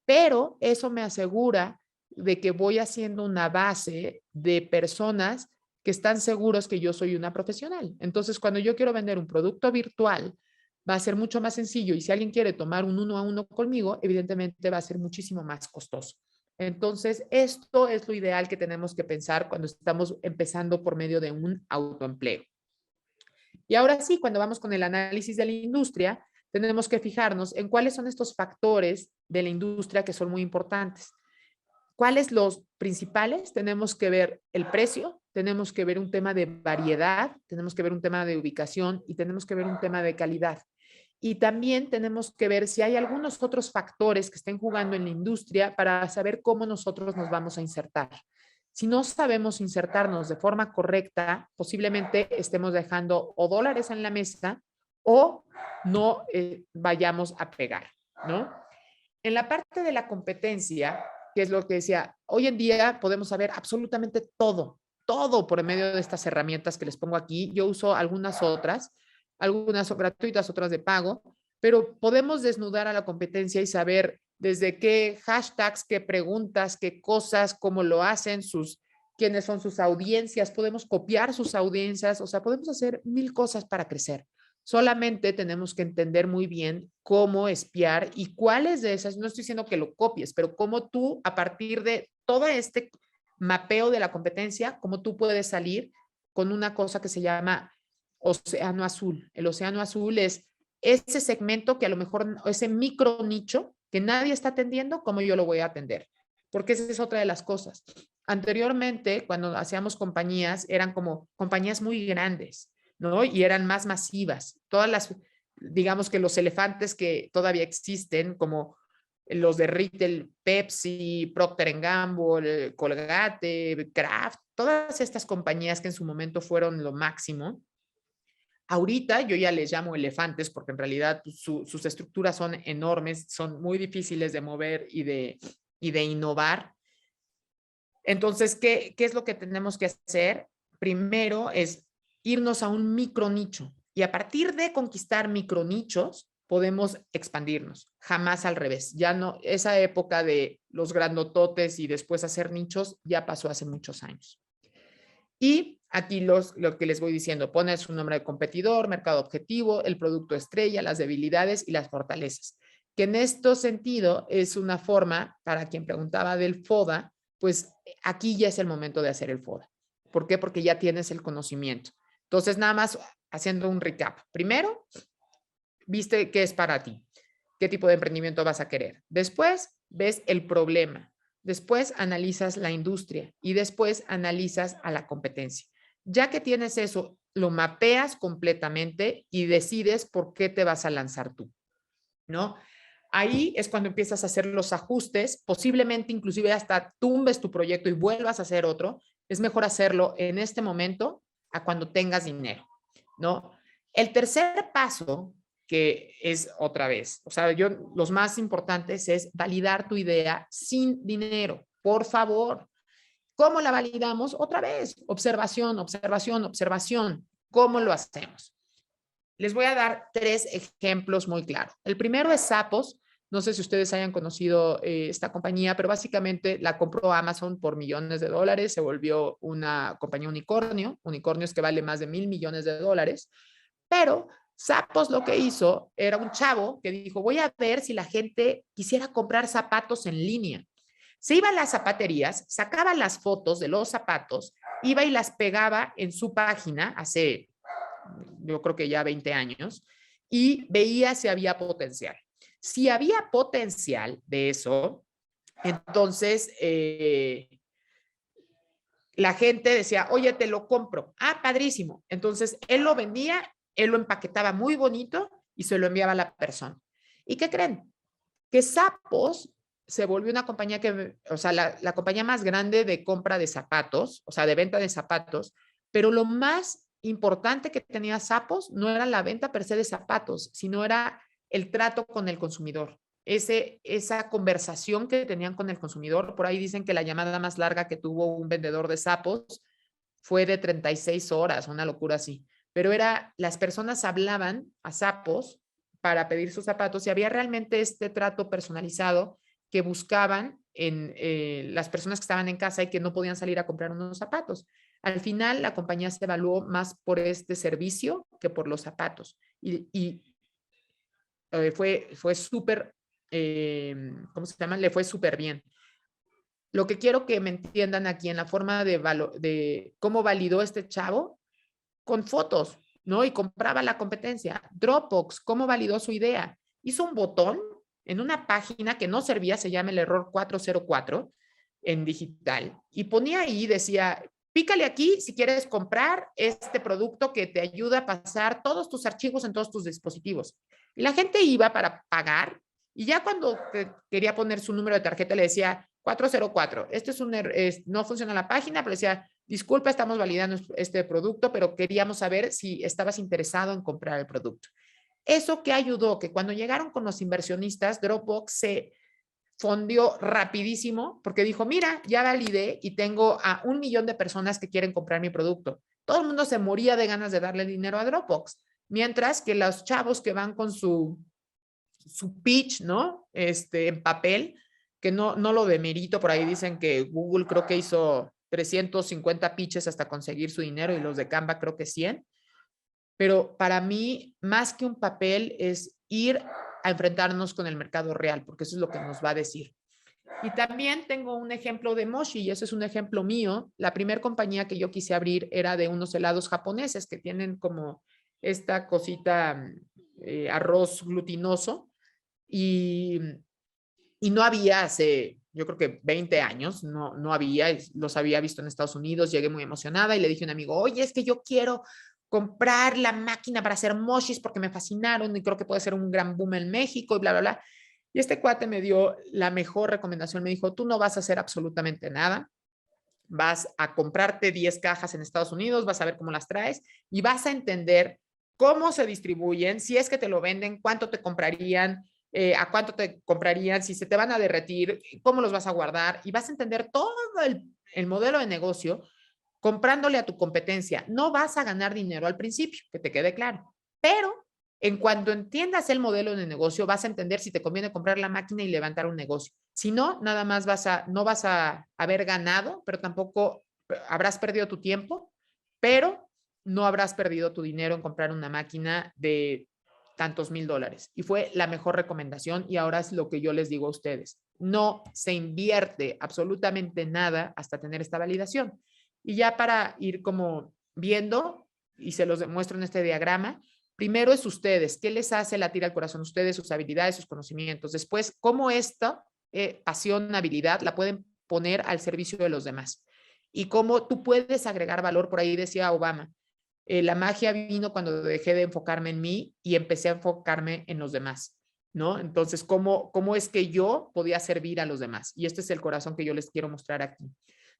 pero eso me asegura de que voy haciendo una base de personas que están seguros que yo soy una profesional. Entonces, cuando yo quiero vender un producto virtual, va a ser mucho más sencillo. Y si alguien quiere tomar un 1-a-1 conmigo, evidentemente va a ser muchísimo más costoso. Entonces, esto es lo ideal que tenemos que pensar cuando estamos empezando por medio de un autoempleo. Y ahora sí, cuando vamos con el análisis de la industria, tenemos que fijarnos en cuáles son estos factores de la industria que son muy importantes. ¿Cuáles los principales? Tenemos que ver el precio, tenemos que ver un tema de variedad, tenemos que ver un tema de ubicación y tenemos que ver un tema de calidad. Y también tenemos que ver si hay algunos otros factores que estén jugando en la industria para saber cómo nosotros nos vamos a insertar. Si no sabemos insertarnos de forma correcta, posiblemente estemos dejando o dólares en la mesa o no vayamos a pegar, ¿no? En la parte de la competencia, que es lo que decía, hoy en día podemos saber absolutamente todo por medio de estas herramientas que les pongo aquí. Yo uso algunas otras, algunas son gratuitas, otras de pago, pero podemos desnudar a la competencia y saber desde qué hashtags, qué preguntas, qué cosas, cómo lo hacen, quiénes son sus audiencias, podemos copiar sus audiencias, o sea, podemos hacer mil cosas para crecer. Solamente tenemos que entender muy bien cómo espiar y cuáles de esas, no estoy diciendo que lo copies, pero cómo tú, a partir de todo este mapeo de la competencia, cómo tú puedes salir con una cosa que se llama océano azul. El océano azul es ese segmento que a lo mejor, ese micro nicho que nadie está atendiendo, cómo yo lo voy a atender. Porque esa es otra de las cosas. Anteriormente, cuando hacíamos compañías, eran como compañías muy grandes, ¿no? Y eran más masivas. Todas las, digamos que los elefantes que todavía existen, como los de retail, Pepsi, Procter Gamble, Colgate, Kraft, todas estas compañías que en su momento fueron lo máximo. Ahorita yo ya les llamo elefantes porque en realidad pues, sus estructuras son enormes, son muy difíciles de mover y de innovar. Entonces, ¿qué es lo que tenemos que hacer? Primero es irnos a un micronicho y a partir de conquistar micronichos podemos expandirnos, jamás al revés. Ya no, esa época de los grandototes y después hacer nichos ya pasó hace muchos años. Y aquí lo que les voy diciendo, pones su nombre de competidor, mercado objetivo, el producto estrella, las debilidades y las fortalezas. Que en este sentido es una forma, para quien preguntaba del FODA, pues aquí ya es el momento de hacer el FODA. ¿Por qué? Porque ya tienes el conocimiento. Entonces, nada más haciendo un recap. Primero, viste qué es para ti, qué tipo de emprendimiento vas a querer. Después, ves el problema. Después, analizas la industria y después analizas a la competencia. Ya que tienes eso, lo mapeas completamente y decides por qué te vas a lanzar tú, ¿no? Ahí es cuando empiezas a hacer los ajustes, posiblemente inclusive hasta tumbes tu proyecto y vuelvas a hacer otro. Es mejor hacerlo en este momento a cuando tengas dinero, ¿no? El tercer paso, que es otra vez, o sea, los más importantes es validar tu idea sin dinero, por favor. ¿Cómo la validamos? Otra vez, observación, observación, observación. ¿Cómo lo hacemos? Les voy a dar 3 ejemplos muy claros. El primero es Zappos. No sé si ustedes hayan conocido esta compañía, pero básicamente la compró Amazon por millones de dólares. Se volvió una compañía unicornio. Unicornios que vale más de $1,000,000,000. Pero Zappos lo que hizo era un chavo que dijo, voy a ver si la gente quisiera comprar zapatos en línea. Se iba a las zapaterías, sacaba las fotos de los zapatos, iba y las pegaba en su página hace yo creo que ya 20 años, y veía si había potencial. Si había potencial de eso, entonces la gente decía, oye, te lo compro. Ah, padrísimo. Entonces él lo vendía, él lo empaquetaba muy bonito y se lo enviaba a la persona. ¿Y qué creen? Que Zappos se volvió una compañía que, o sea, la compañía más grande de compra de zapatos, o sea, de venta de zapatos, pero lo más importante que tenía Zappos no era la venta per se de zapatos, sino era el trato con el consumidor. Esa conversación que tenían con el consumidor, por ahí dicen que la llamada más larga que tuvo un vendedor de Zappos fue de 36 horas, una locura así. Pero las personas hablaban a Zappos para pedir sus zapatos y había realmente este trato personalizado que buscaban en las personas que estaban en casa y que no podían salir a comprar unos zapatos. Al final, la compañía se evaluó más por este servicio que por los zapatos. Y fue súper, ¿cómo se llama? Le fue súper bien. Lo que quiero que me entiendan aquí en la forma de cómo validó este chavo con fotos, ¿no? Y compraba la competencia. Dropbox, ¿cómo validó su idea? Hizo un botón en una página que no servía, se llama el error 404 en digital, y ponía ahí, decía, pícale aquí si quieres comprar este producto que te ayuda a pasar todos tus archivos en todos tus dispositivos. Y la gente iba para pagar, y ya cuando quería poner su número de tarjeta le decía 404, este es no funciona la página, pero decía, disculpa, estamos validando este producto, pero queríamos saber si estabas interesado en comprar el producto. Eso que ayudó, que cuando llegaron con los inversionistas, Dropbox se fondió rapidísimo porque dijo, mira, ya validé y tengo a 1 millón de personas que quieren comprar mi producto. Todo el mundo se moría de ganas de darle dinero a Dropbox, mientras que los chavos que van con su pitch, ¿no? En papel, que no lo demerito, por ahí dicen que Google creo que hizo 350 pitches hasta conseguir su dinero y los de Canva creo que 100. Pero para mí, más que un papel, es ir a enfrentarnos con el mercado real, porque eso es lo que nos va a decir. Y también tengo un ejemplo de Moshi, y ese es un ejemplo mío. La primera compañía que yo quise abrir era de unos helados japoneses que tienen como esta cosita, arroz glutinoso, y, y no había hace, yo creo que 20 años, no había, los había visto en Estados Unidos, llegué muy emocionada y le dije a un amigo, oye, es que yo quiero comprar la máquina para hacer mochis porque me fascinaron y creo que puede ser un gran boom en México y bla, bla, bla. Y este cuate me dio la mejor recomendación, me dijo, tú no vas a hacer absolutamente nada, vas a comprarte 10 cajas en Estados Unidos, vas a ver cómo las traes y vas a entender cómo se distribuyen, si es que te lo venden, cuánto te comprarían, a cuánto te comprarían, si se te van a derretir, cómo los vas a guardar y vas a entender todo el modelo de negocio comprándole a tu competencia. No vas a ganar dinero al principio, que te quede claro, pero en cuanto entiendas el modelo de negocio, vas a entender si te conviene comprar la máquina y levantar un negocio. Si no, nada más no vas a haber ganado, pero tampoco habrás perdido tu tiempo, pero no habrás perdido tu dinero en comprar una máquina de tantos $1000. Y fue la mejor recomendación y ahora es lo que yo les digo a ustedes. No se invierte absolutamente nada hasta tener esta validación. Y ya para ir como viendo, y se los demuestro en este diagrama, primero es ustedes, ¿qué les hace latir al corazón? Ustedes, sus habilidades, sus conocimientos. Después, cómo esta pasión, habilidad, la pueden poner al servicio de los demás. Y cómo tú puedes agregar valor, por ahí decía Obama, la magia vino cuando dejé de enfocarme en mí y empecé a enfocarme en los demás, ¿no? Entonces, ¿cómo es que yo podía servir a los demás? Y este es el corazón que yo les quiero mostrar aquí.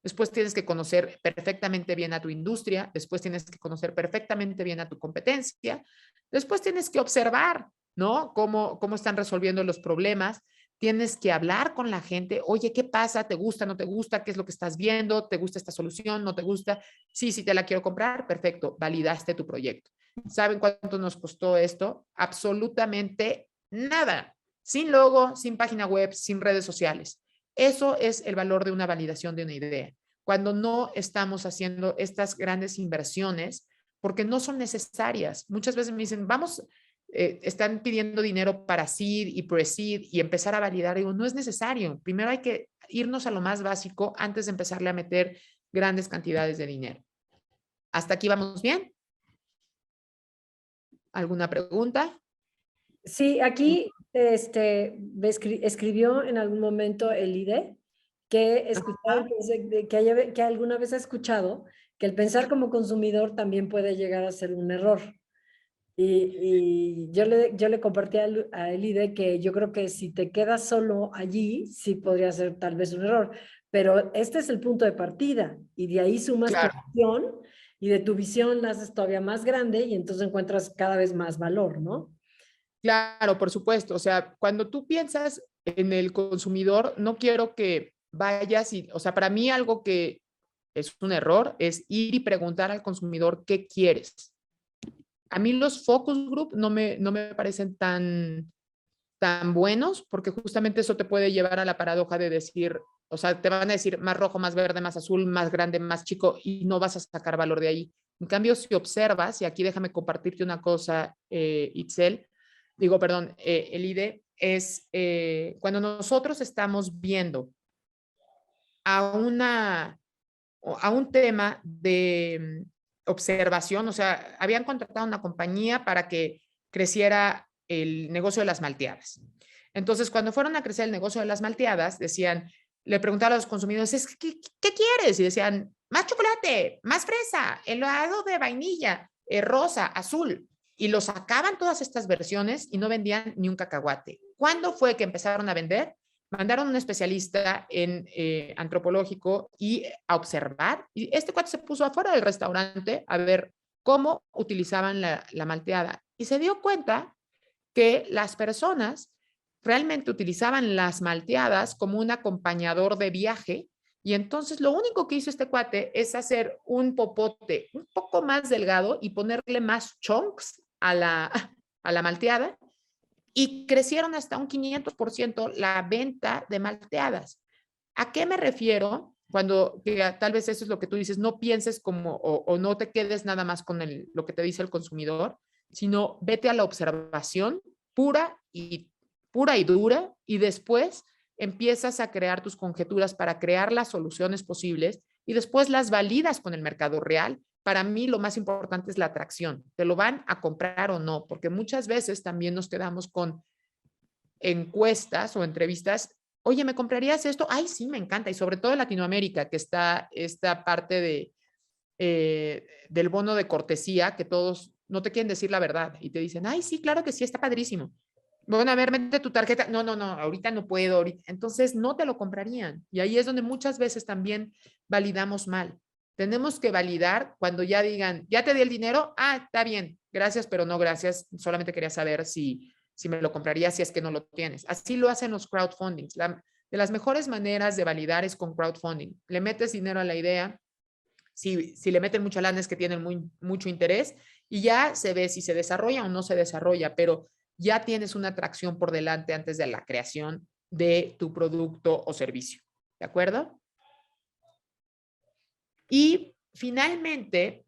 Después tienes que conocer perfectamente bien a tu industria, después tienes que conocer perfectamente bien a tu competencia, después tienes que observar, ¿no? Cómo están resolviendo los problemas, tienes que hablar con la gente, oye, ¿qué pasa? ¿Te gusta? ¿No te gusta? ¿Qué es lo que estás viendo? ¿Te gusta esta solución? ¿No te gusta? Sí, sí te la quiero comprar, perfecto, validaste tu proyecto. ¿Saben cuánto nos costó esto? Absolutamente nada, sin logo, sin página web, sin redes sociales. Eso es el valor de una validación de una idea. Cuando no estamos haciendo estas grandes inversiones, porque no son necesarias. Muchas veces me dicen, vamos, están pidiendo dinero para seed y pre-seed y empezar a validar. Digo, no es necesario. Primero hay que irnos a lo más básico antes de empezarle a meter grandes cantidades de dinero. ¿Hasta aquí vamos bien? ¿Alguna pregunta? Sí, aquí escribió en algún momento el IDE que escuchaba que alguna vez ha escuchado que el pensar como consumidor también puede llegar a ser un error. Y yo le compartí a el IDE que yo creo que si te quedas solo allí, sí podría ser tal vez un error. Pero este es el punto de partida y de ahí sumas tu Claro. visión y de tu visión la haces todavía más grande y entonces encuentras cada vez más valor, ¿no? Claro, por supuesto. O sea, cuando tú piensas en el consumidor, no quiero que vayas y, o sea, para mí algo que es un error es ir y preguntar al consumidor qué quieres. A mí los focus group no me parecen tan buenos porque justamente eso te puede llevar a la paradoja de decir, o sea, te van a decir más rojo, más verde, más azul, más grande, más chico y no vas a sacar valor de ahí. En cambio, si observas, y aquí déjame compartirte una cosa, Itzel, perdón, el IDE es cuando nosotros estamos viendo a un tema de observación, o sea, habían contratado una compañía para que creciera el negocio de las malteadas. Entonces, cuando fueron a crecer el negocio de las malteadas, decían, le preguntaron a los consumidores, ¿qué quieres? Y decían, más chocolate, más fresa, helado de vainilla, rosa, azul. Y lo sacaban todas estas versiones y no vendían ni un cacahuate. ¿Cuándo fue que empezaron a vender? Mandaron a un especialista en antropológico y a observar. Y este cuate se puso afuera del restaurante a ver cómo utilizaban la malteada. Y se dio cuenta que las personas realmente utilizaban las malteadas como un acompañador de viaje. Y entonces lo único que hizo este cuate es hacer un popote un poco más delgado y ponerle más chunks a la malteada y crecieron hasta un 500% la venta de malteadas. ¿A qué me refiero? Cuando tal vez eso es lo que tú dices, no pienses como o no te quedes nada más con lo que te dice el consumidor, sino vete a la observación pura y dura y después empiezas a crear tus conjeturas para crear las soluciones posibles y después las validas con el mercado real. Para mí lo más importante es la atracción. ¿Te lo van a comprar o no? Porque muchas veces también nos quedamos con encuestas o entrevistas. Oye, ¿me comprarías esto? Ay, sí, me encanta. Y sobre todo en Latinoamérica, que está esta parte del bono de cortesía, que todos no te quieren decir la verdad y te dicen, ay, sí, claro que sí, está padrísimo. Bueno, a ver, mete tu tarjeta. No, no, no, ahorita no puedo. Ahorita. Entonces no te lo comprarían. Y ahí es donde muchas veces también validamos mal. Tenemos que validar cuando ya digan, ya te di el dinero, está bien, gracias, pero no gracias. Solamente quería saber si me lo comprarías si es que no lo tienes. Así lo hacen los crowdfundings. De las mejores maneras de validar es con crowdfunding. Le metes dinero a la idea, si le meten mucha lana es que tienen mucho interés y ya se ve si se desarrolla o no se desarrolla, pero ya tienes una atracción por delante antes de la creación de tu producto o servicio. ¿De acuerdo? Y finalmente,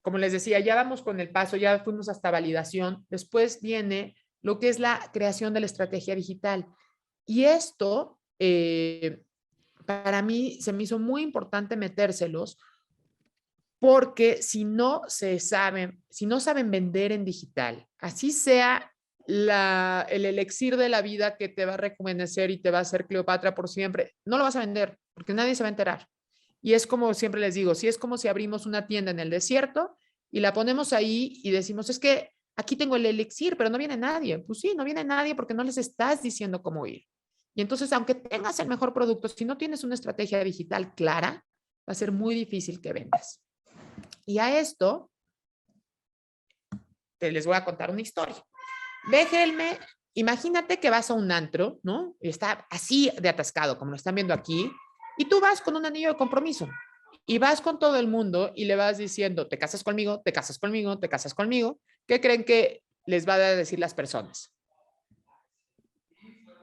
como les decía, ya vamos con el paso, ya fuimos hasta validación. Después viene lo que es la creación de la estrategia digital. Y esto, para mí, se me hizo muy importante metérselos porque si no saben vender en digital, así sea el elixir de la vida que te va a rejuvenecer y te va a hacer Cleopatra por siempre, no lo vas a vender porque nadie se va a enterar. Y es como siempre les digo, si es como si abrimos una tienda en el desierto y la ponemos ahí y decimos, es que aquí tengo el elixir, pero no viene nadie. Pues sí, no viene nadie porque no les estás diciendo cómo ir. Y entonces, aunque tengas el mejor producto, si no tienes una estrategia digital clara, va a ser muy difícil que vendas. Y a esto, les voy a contar una historia. Déjenme, imagínate que vas a un antro, ¿no? Y está así de atascado, como lo están viendo aquí, y tú vas con un anillo de compromiso y vas con todo el mundo y le vas diciendo, te casas conmigo, te casas conmigo, te casas conmigo. ¿Qué creen que les va a decir las personas?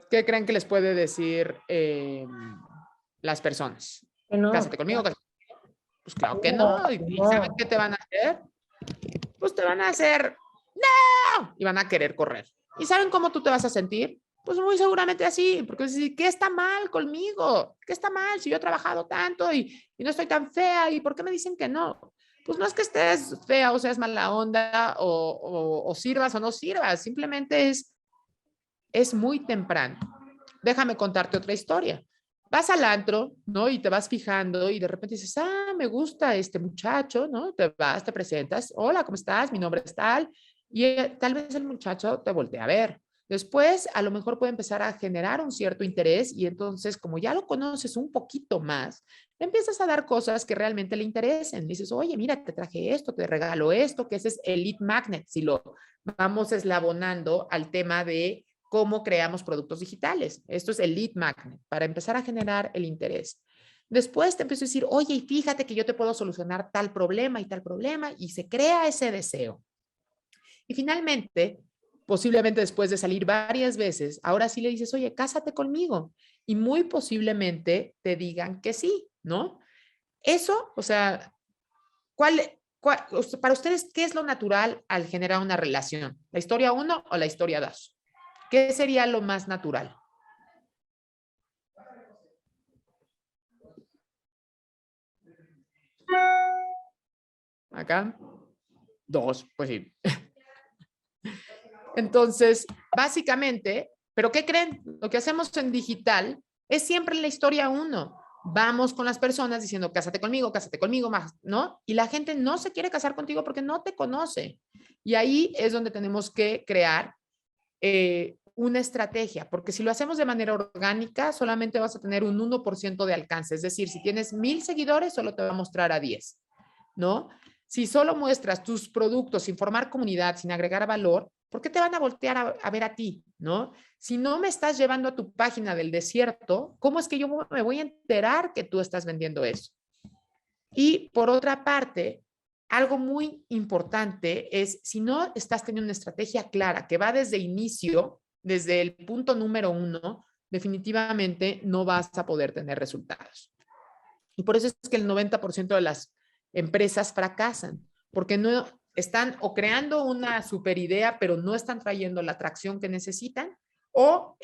¿Qué creen que les puede decir las personas? Que no, Cásate conmigo, cásate conmigo. Pues claro que no, no. ¿Y saben no. qué te van a hacer? Pues te van a hacer, ¡no! Y van a querer correr. ¿Y saben cómo tú te vas a sentir? Pues muy seguramente así, porque ¿qué está mal conmigo? ¿Qué está mal si yo he trabajado tanto y no estoy tan fea? ¿Y por qué me dicen que no? Pues no es que estés fea o seas mala onda o sirvas o no sirvas, simplemente es muy temprano. Déjame contarte otra historia. Vas al antro, ¿no? Y te vas fijando y de repente dices, me gusta este muchacho, ¿no? Te vas, te presentas, hola, ¿cómo estás? Mi nombre es tal. Y tal vez el muchacho te voltea a ver. Después, a lo mejor puede empezar a generar un cierto interés y entonces, como ya lo conoces un poquito más, te empiezas a dar cosas que realmente le interesen. Dices, oye, mira, te traje esto, te regalo esto, que ese es el lead magnet, si lo vamos eslabonando al tema de cómo creamos productos digitales. Esto es el lead magnet para empezar a generar el interés. Después te empiezo a decir, oye, y fíjate que yo te puedo solucionar tal problema y se crea ese deseo. Y finalmente, posiblemente después de salir varias veces, ahora sí le dices, oye, cásate conmigo. Y muy posiblemente te digan que sí, ¿no? Eso, o sea, ¿cuál Para ustedes, ¿qué es lo natural al generar una relación? ¿La historia 1 o la historia 2? ¿Qué sería lo más natural? Acá, 2, pues sí. Entonces, básicamente, ¿pero qué creen? Lo que hacemos en digital es siempre la historia 1. Vamos con las personas diciendo, cásate conmigo más, ¿no? Y la gente no se quiere casar contigo porque no te conoce. Y ahí es donde tenemos que crear una estrategia, porque si lo hacemos de manera orgánica, solamente vas a tener un 1% de alcance. Es decir, si tienes 1000 seguidores, solo te va a mostrar a 10, ¿no? Si solo muestras tus productos sin formar comunidad, sin agregar valor, ¿por qué te van a voltear a ver a ti, no? Si no me estás llevando a tu página del desierto, ¿cómo es que yo me voy a enterar que tú estás vendiendo eso? Y por otra parte, algo muy importante es, si no estás teniendo una estrategia clara que va desde inicio, desde el punto número 1, definitivamente no vas a poder tener resultados. Y por eso es que el 90% de las empresas fracasan, porque no están o creando una super idea, pero no están trayendo la atracción que necesitan, o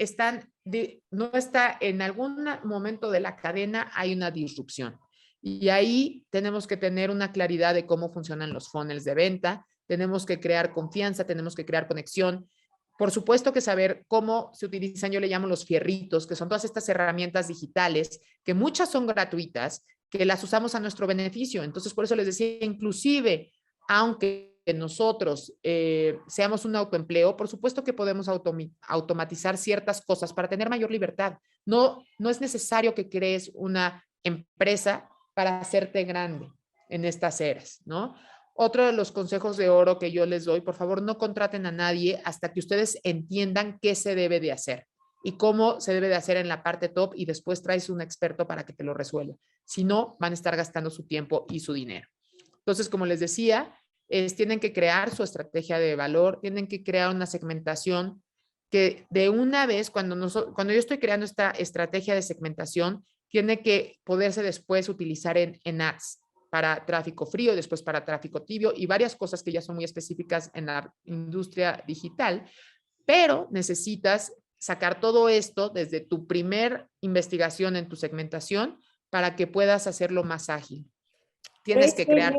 no está en algún momento de la cadena, hay una disrupción. Y ahí tenemos que tener una claridad de cómo funcionan los funnels de venta, tenemos que crear confianza, tenemos que crear conexión. Por supuesto que saber cómo se utilizan, yo le llamo los fierritos, que son todas estas herramientas digitales, que muchas son gratuitas, que las usamos a nuestro beneficio. Entonces, por eso les decía, inclusive, aunque nosotros seamos un autoempleo, por supuesto que podemos automatizar ciertas cosas para tener mayor libertad. No es necesario que crees una empresa para hacerte grande en estas eras, ¿no? Otro de los consejos de oro que yo les doy, por favor, no contraten a nadie hasta que ustedes entiendan qué se debe de hacer y cómo se debe de hacer en la parte top y después traes un experto para que te lo resuelva. Si no, van a estar gastando su tiempo y su dinero. Entonces, como les decía, tienen que crear su estrategia de valor, tienen que crear una segmentación que de una vez, cuando yo estoy creando esta estrategia de segmentación, tiene que poderse después utilizar en ads para tráfico frío, después para tráfico tibio y varias cosas que ya son muy específicas en la industria digital, pero necesitas sacar todo esto desde tu primer investigación en tu segmentación para que puedas hacerlo más ágil. Tienes que crear.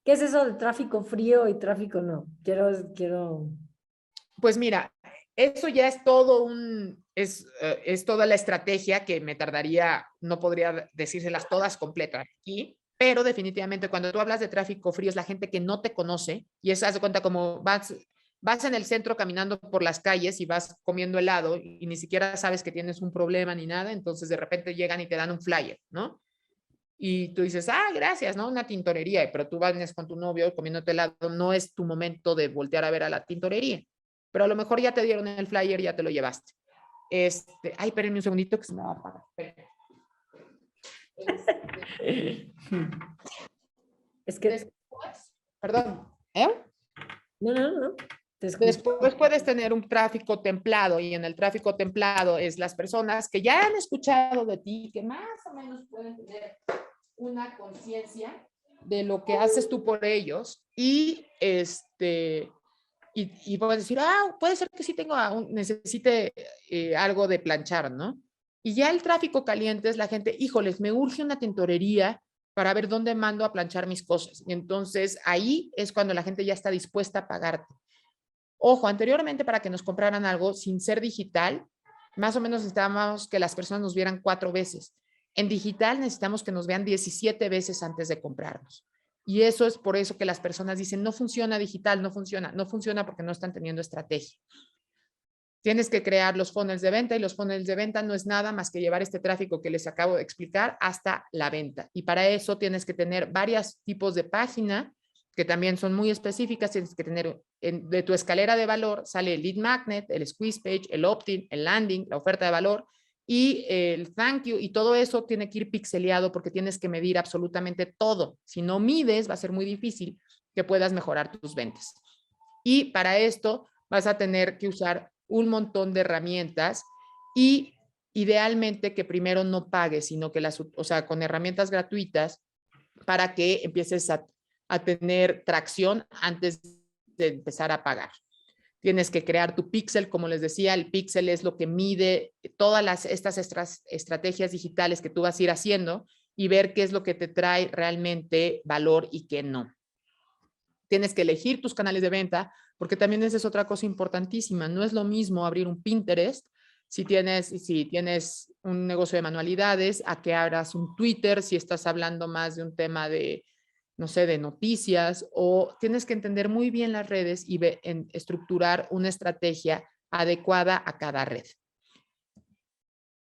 ¿Qué es eso de tráfico frío y tráfico no? Quiero. Pues mira, eso ya es todo es toda la estrategia que me tardaría, no podría decírselas todas completas aquí, pero definitivamente cuando tú hablas de tráfico frío es la gente que no te conoce y es, haz de cuenta, como vas en el centro caminando por las calles y vas comiendo helado y ni siquiera sabes que tienes un problema ni nada, entonces de repente llegan y te dan un flyer, ¿no? Y tú dices, gracias, ¿no? Una tintorería, pero tú vas con tu novio comiéndote helado, no es tu momento de voltear a ver a la tintorería, pero a lo mejor ya te dieron el flyer, ya te lo llevaste. Espérenme un segundito que se me va a apagar. Es que... Después, perdón, No. Después puedes tener un tráfico templado y en el tráfico templado es las personas que ya han escuchado de ti, que más o menos pueden tener una conciencia de lo que haces tú por ellos y puedes decir, puede ser que sí necesite algo de planchar, ¿no? Y ya el tráfico caliente es la gente, híjoles, me urge una tintorería para ver dónde mando a planchar mis cosas. Y entonces ahí es cuando la gente ya está dispuesta a pagarte. Ojo, anteriormente para que nos compraran algo sin ser digital, más o menos necesitábamos que las personas nos vieran 4 veces. En digital necesitamos que nos vean 17 veces antes de comprarnos. Y eso es por eso que las personas dicen, no funciona digital, no funciona porque no están teniendo estrategia. Tienes que crear los funnels de venta y los funnels de venta no es nada más que llevar este tráfico que les acabo de explicar hasta la venta. Y para eso tienes que tener varios tipos de página que también son muy específicas. Tienes que tener de tu escalera de valor, sale el lead magnet, el squeeze page, el opt-in, el landing, la oferta de valor y el thank you, y todo eso tiene que ir pixeleado porque tienes que medir absolutamente todo. Si no mides, va a ser muy difícil que puedas mejorar tus ventas. Y para esto vas a tener que usar un montón de herramientas y idealmente que primero no pagues, sino que con herramientas gratuitas para que empieces a a tener tracción antes de empezar a pagar. Tienes que crear tu píxel, como les decía, el píxel es lo que mide todas estas estrategias digitales que tú vas a ir haciendo y ver qué es lo que te trae realmente valor y qué no. Tienes que elegir tus canales de venta, porque también esa es otra cosa importantísima. No es lo mismo abrir un Pinterest si tienes un negocio de manualidades, a que abras un Twitter si estás hablando más de un tema de, no sé, de noticias, o tienes que entender muy bien las redes y estructurar una estrategia adecuada a cada red.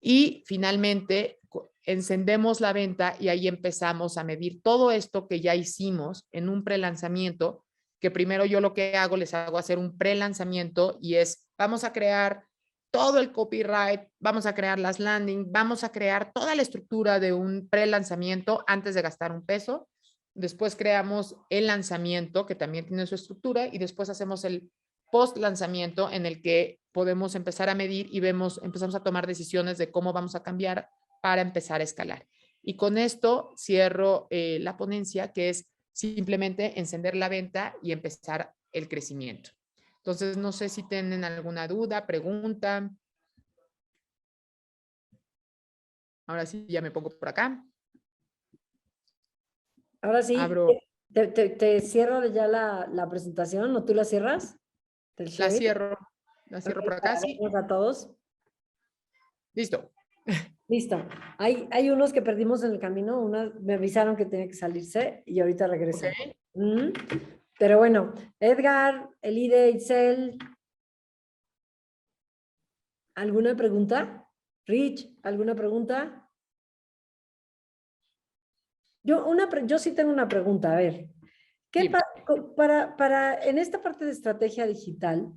Y finalmente, encendemos la venta y ahí empezamos a medir todo esto que ya hicimos en un prelanzamiento, que primero yo lo que hago, les hago hacer un prelanzamiento y es, vamos a crear todo el copyright, vamos a crear las landing, vamos a crear toda la estructura de un prelanzamiento antes de gastar un peso. Después creamos el lanzamiento, que también tiene su estructura, y después hacemos el post lanzamiento en el que podemos empezar a medir y empezamos a tomar decisiones de cómo vamos a cambiar para empezar a escalar. Y con esto cierro la ponencia, que es simplemente encender la venta y empezar el crecimiento. Entonces, no sé si tienen alguna duda, pregunta. Ahora sí, ya me pongo por acá. Ahora sí, Abro. ¿te cierro ya la presentación o tú la cierras? La cierro por acá, sí. A todos. Listo. Listo. Hay unos que perdimos en el camino, me avisaron que tenía que salirse y ahorita regresan. Okay. Pero bueno, Edgar, Elide, Itzel, ¿alguna pregunta? Rich, ¿alguna pregunta? Yo sí tengo una pregunta, a ver. ¿Qué en esta parte de estrategia digital,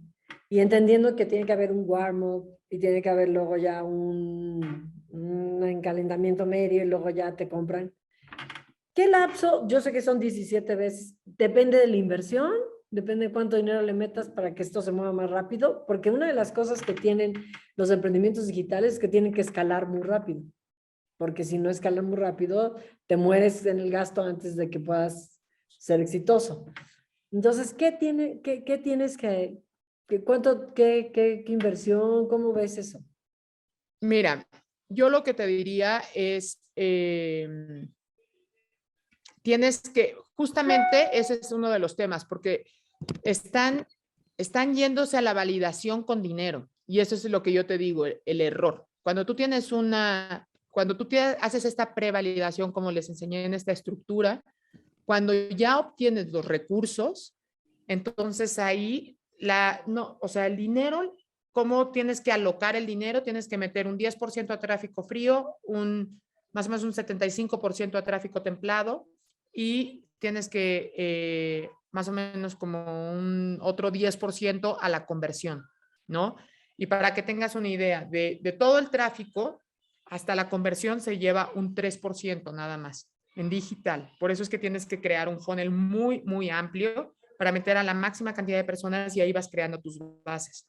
y entendiendo que tiene que haber un warm-up y tiene que haber luego ya un encalentamiento medio y luego ya te compran, ¿qué lapso? Yo sé que son 17 veces, depende de la inversión, depende de cuánto dinero le metas para que esto se mueva más rápido, porque una de las cosas que tienen los emprendimientos digitales es que tienen que escalar muy rápido, porque si no escalan muy rápido, te mueres en el gasto antes de que puedas ser exitoso. Entonces, ¿qué tienes que cuánto, qué inversión, cómo ves eso? Mira, yo lo que te diría es, tienes que, justamente ese es uno de los temas, porque están yéndose a la validación con dinero. Y eso es lo que yo te digo, el error. Cuando tú haces esta prevalidación, como les enseñé en esta estructura, cuando ya obtienes los recursos, entonces ahí, o sea, el dinero, ¿cómo tienes que alocar el dinero? Tienes que meter un 10% a tráfico frío, más o menos un 75% a tráfico templado, y tienes que más o menos como un otro 10% a la conversión, ¿no? Y para que tengas una idea, de todo el tráfico, hasta la conversión se lleva un 3% nada más en digital. Por eso es que tienes que crear un funnel muy, muy amplio para meter a la máxima cantidad de personas y ahí vas creando tus bases.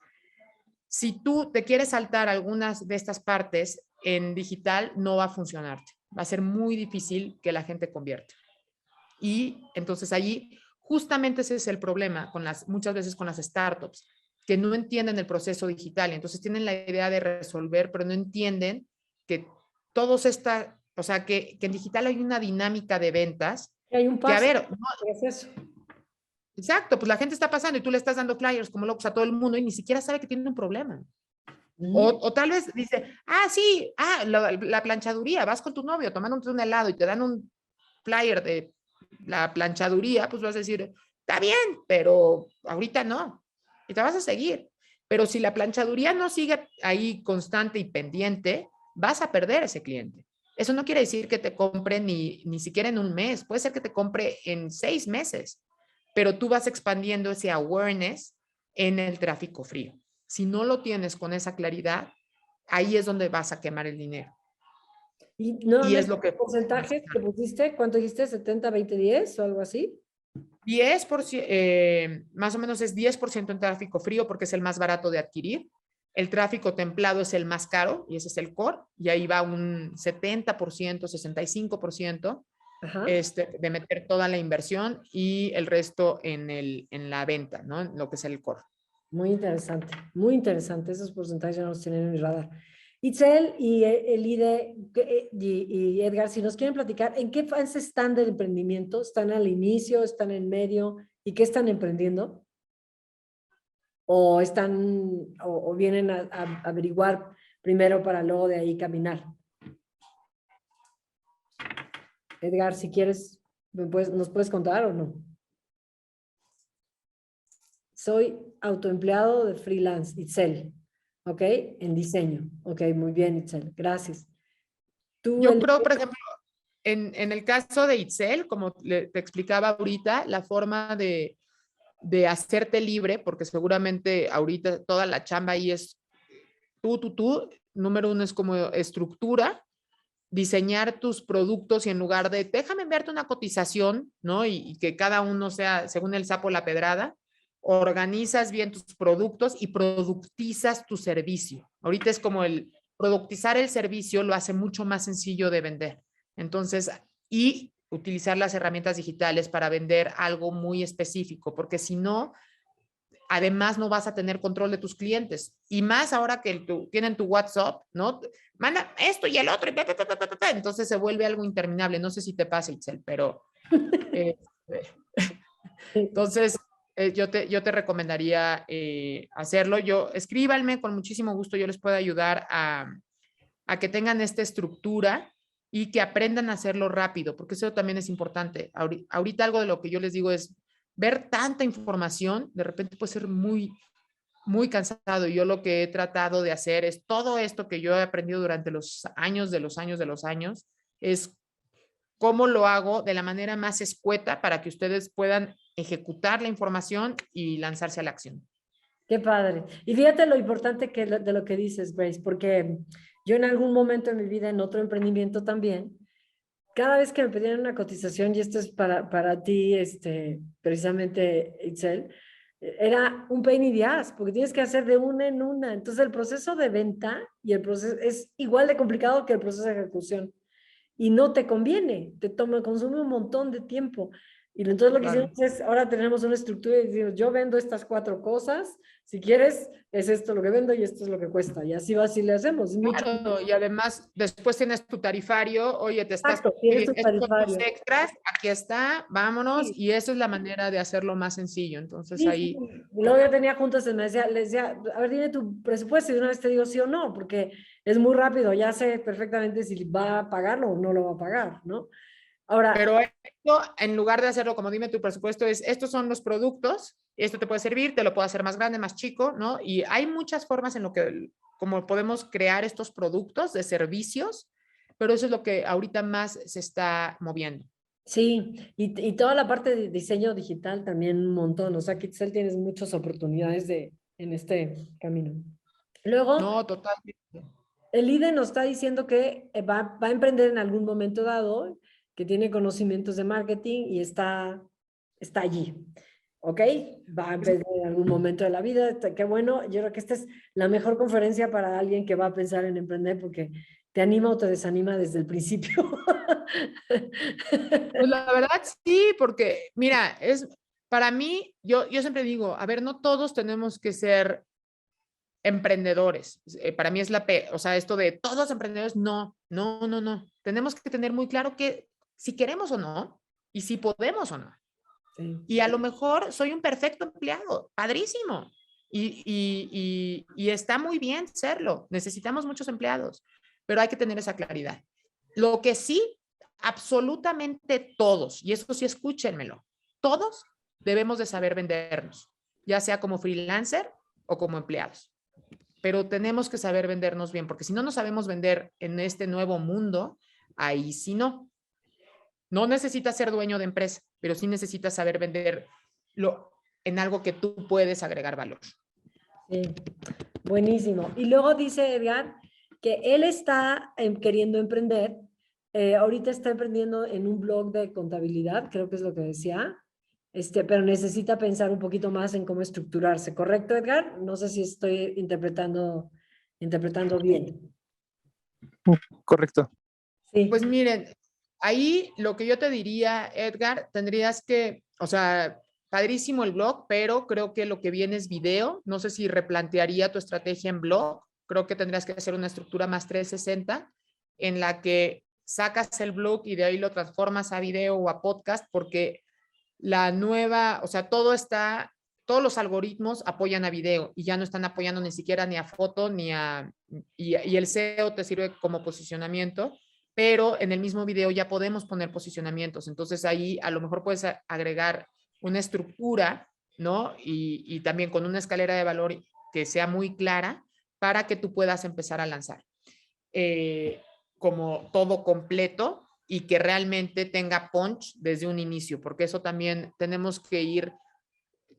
Si tú te quieres saltar algunas de estas partes en digital, no va a funcionarte. Va a ser muy difícil que la gente convierta. Y entonces allí justamente ese es el problema muchas veces con las startups, que no entienden el proceso digital. Entonces tienen la idea de resolver, pero no entienden que o sea, que en digital hay una dinámica de ventas. Hay un paso. Que a ver, ¿Qué es eso? Exacto, pues la gente está pasando y tú le estás dando flyers como locos a todo el mundo y ni siquiera sabe que tiene un problema. O tal vez dice, sí, la planchaduría, vas con tu novio tomando un helado y te dan un flyer de la planchaduría, pues vas a decir, está bien, pero ahorita no. Y te vas a seguir. Pero si la planchaduría no sigue ahí constante y pendiente, vas a perder ese cliente. Eso no quiere decir que te compre ni siquiera en un mes, puede ser que te compre en 6 meses, pero tú vas expandiendo ese awareness en el tráfico frío. Si no lo tienes con esa claridad, ahí es donde vas a quemar el dinero. Y es lo que porcentajes que pusiste, ¿cuánto dijiste? ¿70, 20, 10 o algo así? 10%, más o menos es 10% en tráfico frío porque es el más barato de adquirir. El tráfico templado es el más caro y ese es el core, y ahí va un 70%, 65%. Ajá. de meter toda la inversión y el resto en la venta, ¿no? En lo que es el core. Muy interesante, muy interesante. Esos porcentajes ya no los tienen en mi radar. Itzel y Elide y Edgar, si nos quieren platicar, ¿en qué fase están del emprendimiento? ¿Están al inicio? ¿Están en medio? ¿Y qué están emprendiendo? ¿O están o vienen a averiguar primero para luego de ahí caminar? Edgar, si quieres, ¿nos puedes contar o no? Soy autoempleado de freelance, Itzel. ¿Ok? En diseño. Ok, muy bien, Itzel. Gracias. Tú, Yo creo, por ejemplo, en el caso de Itzel, como te explicaba ahorita, la forma de hacerte libre, porque seguramente ahorita toda la chamba ahí es tú. Número uno es como estructura, diseñar tus productos y en lugar de déjame enviarte una cotización, ¿no? Y que cada uno sea según el sapo la pedrada, organizas bien tus productos y productizas tu servicio. Ahorita es como el productizar el servicio lo hace mucho más sencillo de vender. Entonces, y utilizar las herramientas digitales para vender algo muy específico, porque si no, además no vas a tener control de tus clientes. Y más ahora que tienen tu WhatsApp, ¿no? Manda esto y el otro, entonces se vuelve algo interminable. No sé si te pasa, Itzel, pero eh, entonces yo te recomendaría hacerlo. Escríbanme con muchísimo gusto, yo les puedo ayudar a que tengan esta estructura y que aprendan a hacerlo rápido, porque eso también es importante. Ahorita algo de lo que yo les digo es ver tanta información, de repente puede ser muy cansado. Yo lo que he tratado de hacer es todo esto que yo he aprendido durante los años de los años de los años, es cómo lo hago de la manera más escueta para que ustedes puedan ejecutar la información y lanzarse a la acción. qué padre. Y fíjate lo importante de lo que dices, Grace, porque yo en algún momento de mi vida, en otro emprendimiento también, cada vez que me pedían una cotización, y esto es para ti, precisamente, Itzel, era un pain in the ass, porque tienes que hacer de una en una. Entonces, el proceso de venta y el proceso es igual de complicado que el proceso de ejecución. Y no te conviene, consume un montón de tiempo. Y entonces lo que Claro. hicimos es, ahora tenemos una estructura y decimos, yo vendo estas 4 cosas, si quieres, es esto lo que vendo y esto es lo que cuesta. Y así va, así le hacemos. Es mucho. Claro, y además después tienes tu tarifario, oye, te estás Exacto, tienes tu pidiendo, estos son tus tarifario. extras, aquí está, vámonos, Sí, y esa es la manera de hacerlo más sencillo. Entonces sí, sí. ahí, Y luego yo tenía juntas y les decía, a ver, dime tu presupuesto y de una vez te digo sí o no, porque es muy rápido, ya sé perfectamente si va a pagarlo o no lo va a pagar, ¿no? Ahora, pero esto, en lugar de hacerlo como dime tu presupuesto, es estos son los productos, esto te puede servir, te lo puedo hacer más grande, más chico, ¿no? Y hay muchas formas en lo que, como podemos crear estos productos de servicios, pero eso es lo que ahorita más se está moviendo. sí, y toda la parte de diseño digital también un montón, o sea, Kitzel tienes muchas oportunidades en este camino. Luego, No, totalmente. el IDE nos está diciendo que va a emprender en algún momento dado, que tiene conocimientos de marketing y está allí. ¿Ok? Va a emprender en algún momento de la vida. Qué bueno. Yo creo que esta es la mejor conferencia para alguien que va a pensar en emprender porque te anima o te desanima desde el principio. Pues la verdad sí, porque mira, para mí, yo siempre digo, a ver, no todos tenemos que ser emprendedores. Para mí es o sea, esto de todos emprendedores, no. Tenemos que tener muy claro que si queremos o no y si podemos o no. Sí. Y a lo mejor soy un perfecto empleado, padrísimo. Y está muy bien serlo. Necesitamos muchos empleados, pero hay que tener esa claridad. Lo que sí, absolutamente todos, y eso sí escúchenmelo, todos debemos de saber vendernos, ya sea como freelancer o como empleados. Pero tenemos que saber vendernos bien, porque si no nos sabemos vender en este nuevo mundo, ahí sí no. No necesitas ser dueño de empresa, pero sí necesitas saber venderlo en algo que tú puedes agregar valor. Sí, buenísimo. Y luego dice Edgar que él está queriendo emprender. Ahorita está emprendiendo en un blog de contabilidad, creo que es lo que decía, pero necesita pensar un poquito más en cómo estructurarse. ¿Correcto, Edgar? No sé si estoy interpretando bien. Correcto. Sí. Pues miren, ahí lo que yo te diría, Edgar, tendrías que, o sea, padrísimo el blog, pero creo que lo que viene es video. No sé si replantearía tu estrategia en blog. Creo que tendrías que hacer una estructura más 360 en la que sacas el blog y de ahí lo transformas a video o a podcast, porque la nueva, o sea, todos los algoritmos apoyan a video y ya no están apoyando ni siquiera ni a foto y el SEO te sirve como posicionamiento, pero en el mismo video ya podemos poner posicionamientos. Entonces ahí a lo mejor puedes agregar una estructura, ¿no? Y también con una escalera de valor que sea muy clara para que tú puedas empezar a lanzar como todo completo y que realmente tenga punch desde un inicio, porque eso también tenemos que ir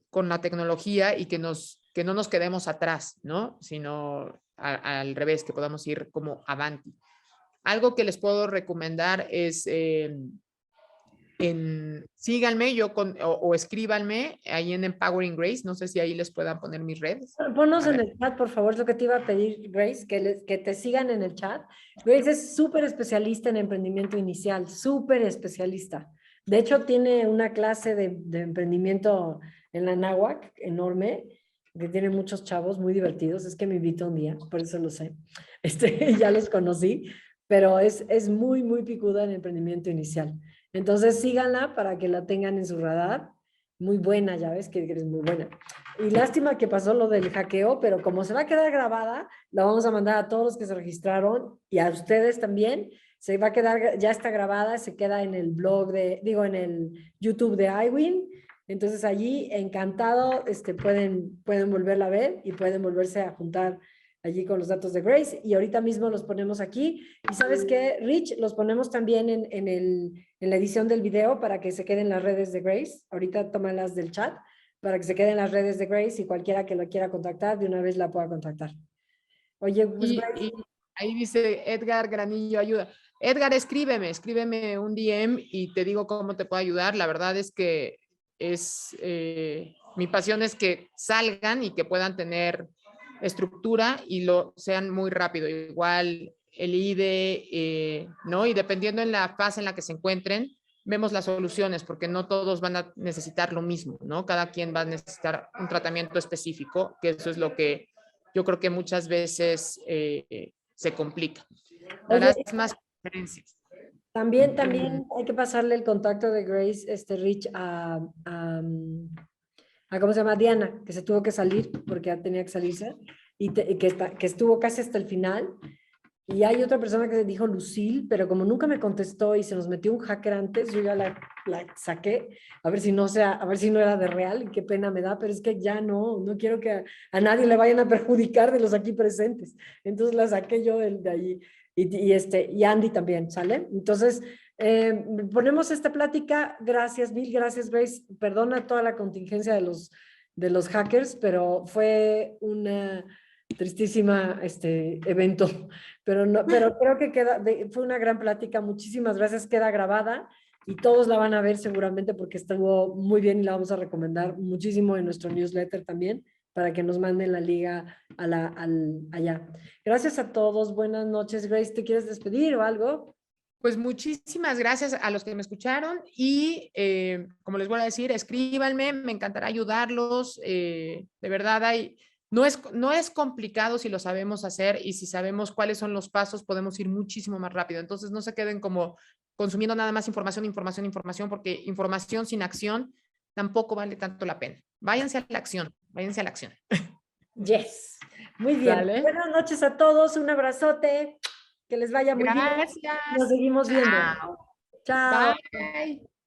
con la tecnología y que no nos quedemos atrás, ¿no? Sino al revés, que podamos ir como avanti. Algo que les puedo recomendar es síganme o escríbanme ahí en Empowering Grace. No sé si ahí les puedan poner mis redes. Ponnos A en ver. el chat, por favor, es lo que te iba a pedir, Grace, que te sigan en el chat. Grace es súper especialista en emprendimiento inicial, súper especialista. De hecho, tiene una clase de emprendimiento en la Náhuac enorme, que tiene muchos chavos muy divertidos. Es que me invitó un día, por eso lo sé. Ya los conocí, pero es muy, muy picuda en emprendimiento inicial. Entonces, síganla para que la tengan en su radar. Muy buena, ya ves que eres muy buena. Y lástima que pasó lo del hackeo, pero como se va a quedar grabada, la vamos a mandar a todos los que se registraron y a ustedes también. Se va a quedar, ya está grabada, se queda en el blog en el YouTube de iWin. Entonces allí, encantado, pueden volverla a ver y pueden volverse a juntar allí con los datos de Grace. Y ahorita mismo los ponemos aquí. Y sabes qué, Rich, los ponemos también en la edición del video para que se queden las redes de Grace. Ahorita tómalas del chat para que se queden las redes de Grace y cualquiera que la quiera contactar de una vez la pueda contactar. Oye, pues Grace. Y ahí dice Edgar Granillo, ayuda. Edgar, escríbeme un DM y te digo cómo te puedo ayudar. La verdad es que mi pasión es que salgan y que puedan tener estructura y lo sean muy rápido. Igual el IDE, ¿no? Y dependiendo en la fase en la que se encuentren, vemos las soluciones, porque no todos van a necesitar lo mismo, ¿no? Cada quien va a necesitar un tratamiento específico, que eso es lo que yo creo que muchas veces se complica. Oye, Darás más conferencias. también hay que pasarle el contacto de Grace, Rich, ¿cómo se llama? Diana, que se tuvo que salir porque ya tenía que salirse y que estuvo casi hasta el final. Y hay otra persona que se dijo Lucille, pero como nunca me contestó y se nos metió un hacker antes, yo ya la saqué, a ver si no era de real, y qué pena me da, pero es que ya no quiero que a nadie le vayan a perjudicar de los aquí presentes. Entonces la saqué yo de allí. Y Andy también, ¿sale? Entonces, ponemos esta plática. Gracias, Bill, gracias, Grace. Perdona toda la contingencia de los hackers, pero fue una tristísima evento, pero creo que fue una gran plática. Muchísimas gracias, queda grabada y todos la van a ver seguramente porque estuvo muy bien y la vamos a recomendar muchísimo en nuestro newsletter también para que nos manden la liga allá. Gracias a todos, buenas noches. Grace, ¿te quieres despedir o algo? Pues muchísimas gracias a los que me escucharon y como les voy a decir, escríbanme, me encantará ayudarlos. De verdad, no es complicado si lo sabemos hacer y si sabemos cuáles son los pasos, podemos ir muchísimo más rápido. Entonces, no se queden como consumiendo nada más información, porque información sin acción tampoco vale tanto la pena. Váyanse a la acción, váyanse a la acción. Yes. Muy bien. ¿Sale? Buenas noches a todos, un abrazote, que les vaya muy bien. Gracias. Nos seguimos viendo. Chao. Chao. Bye.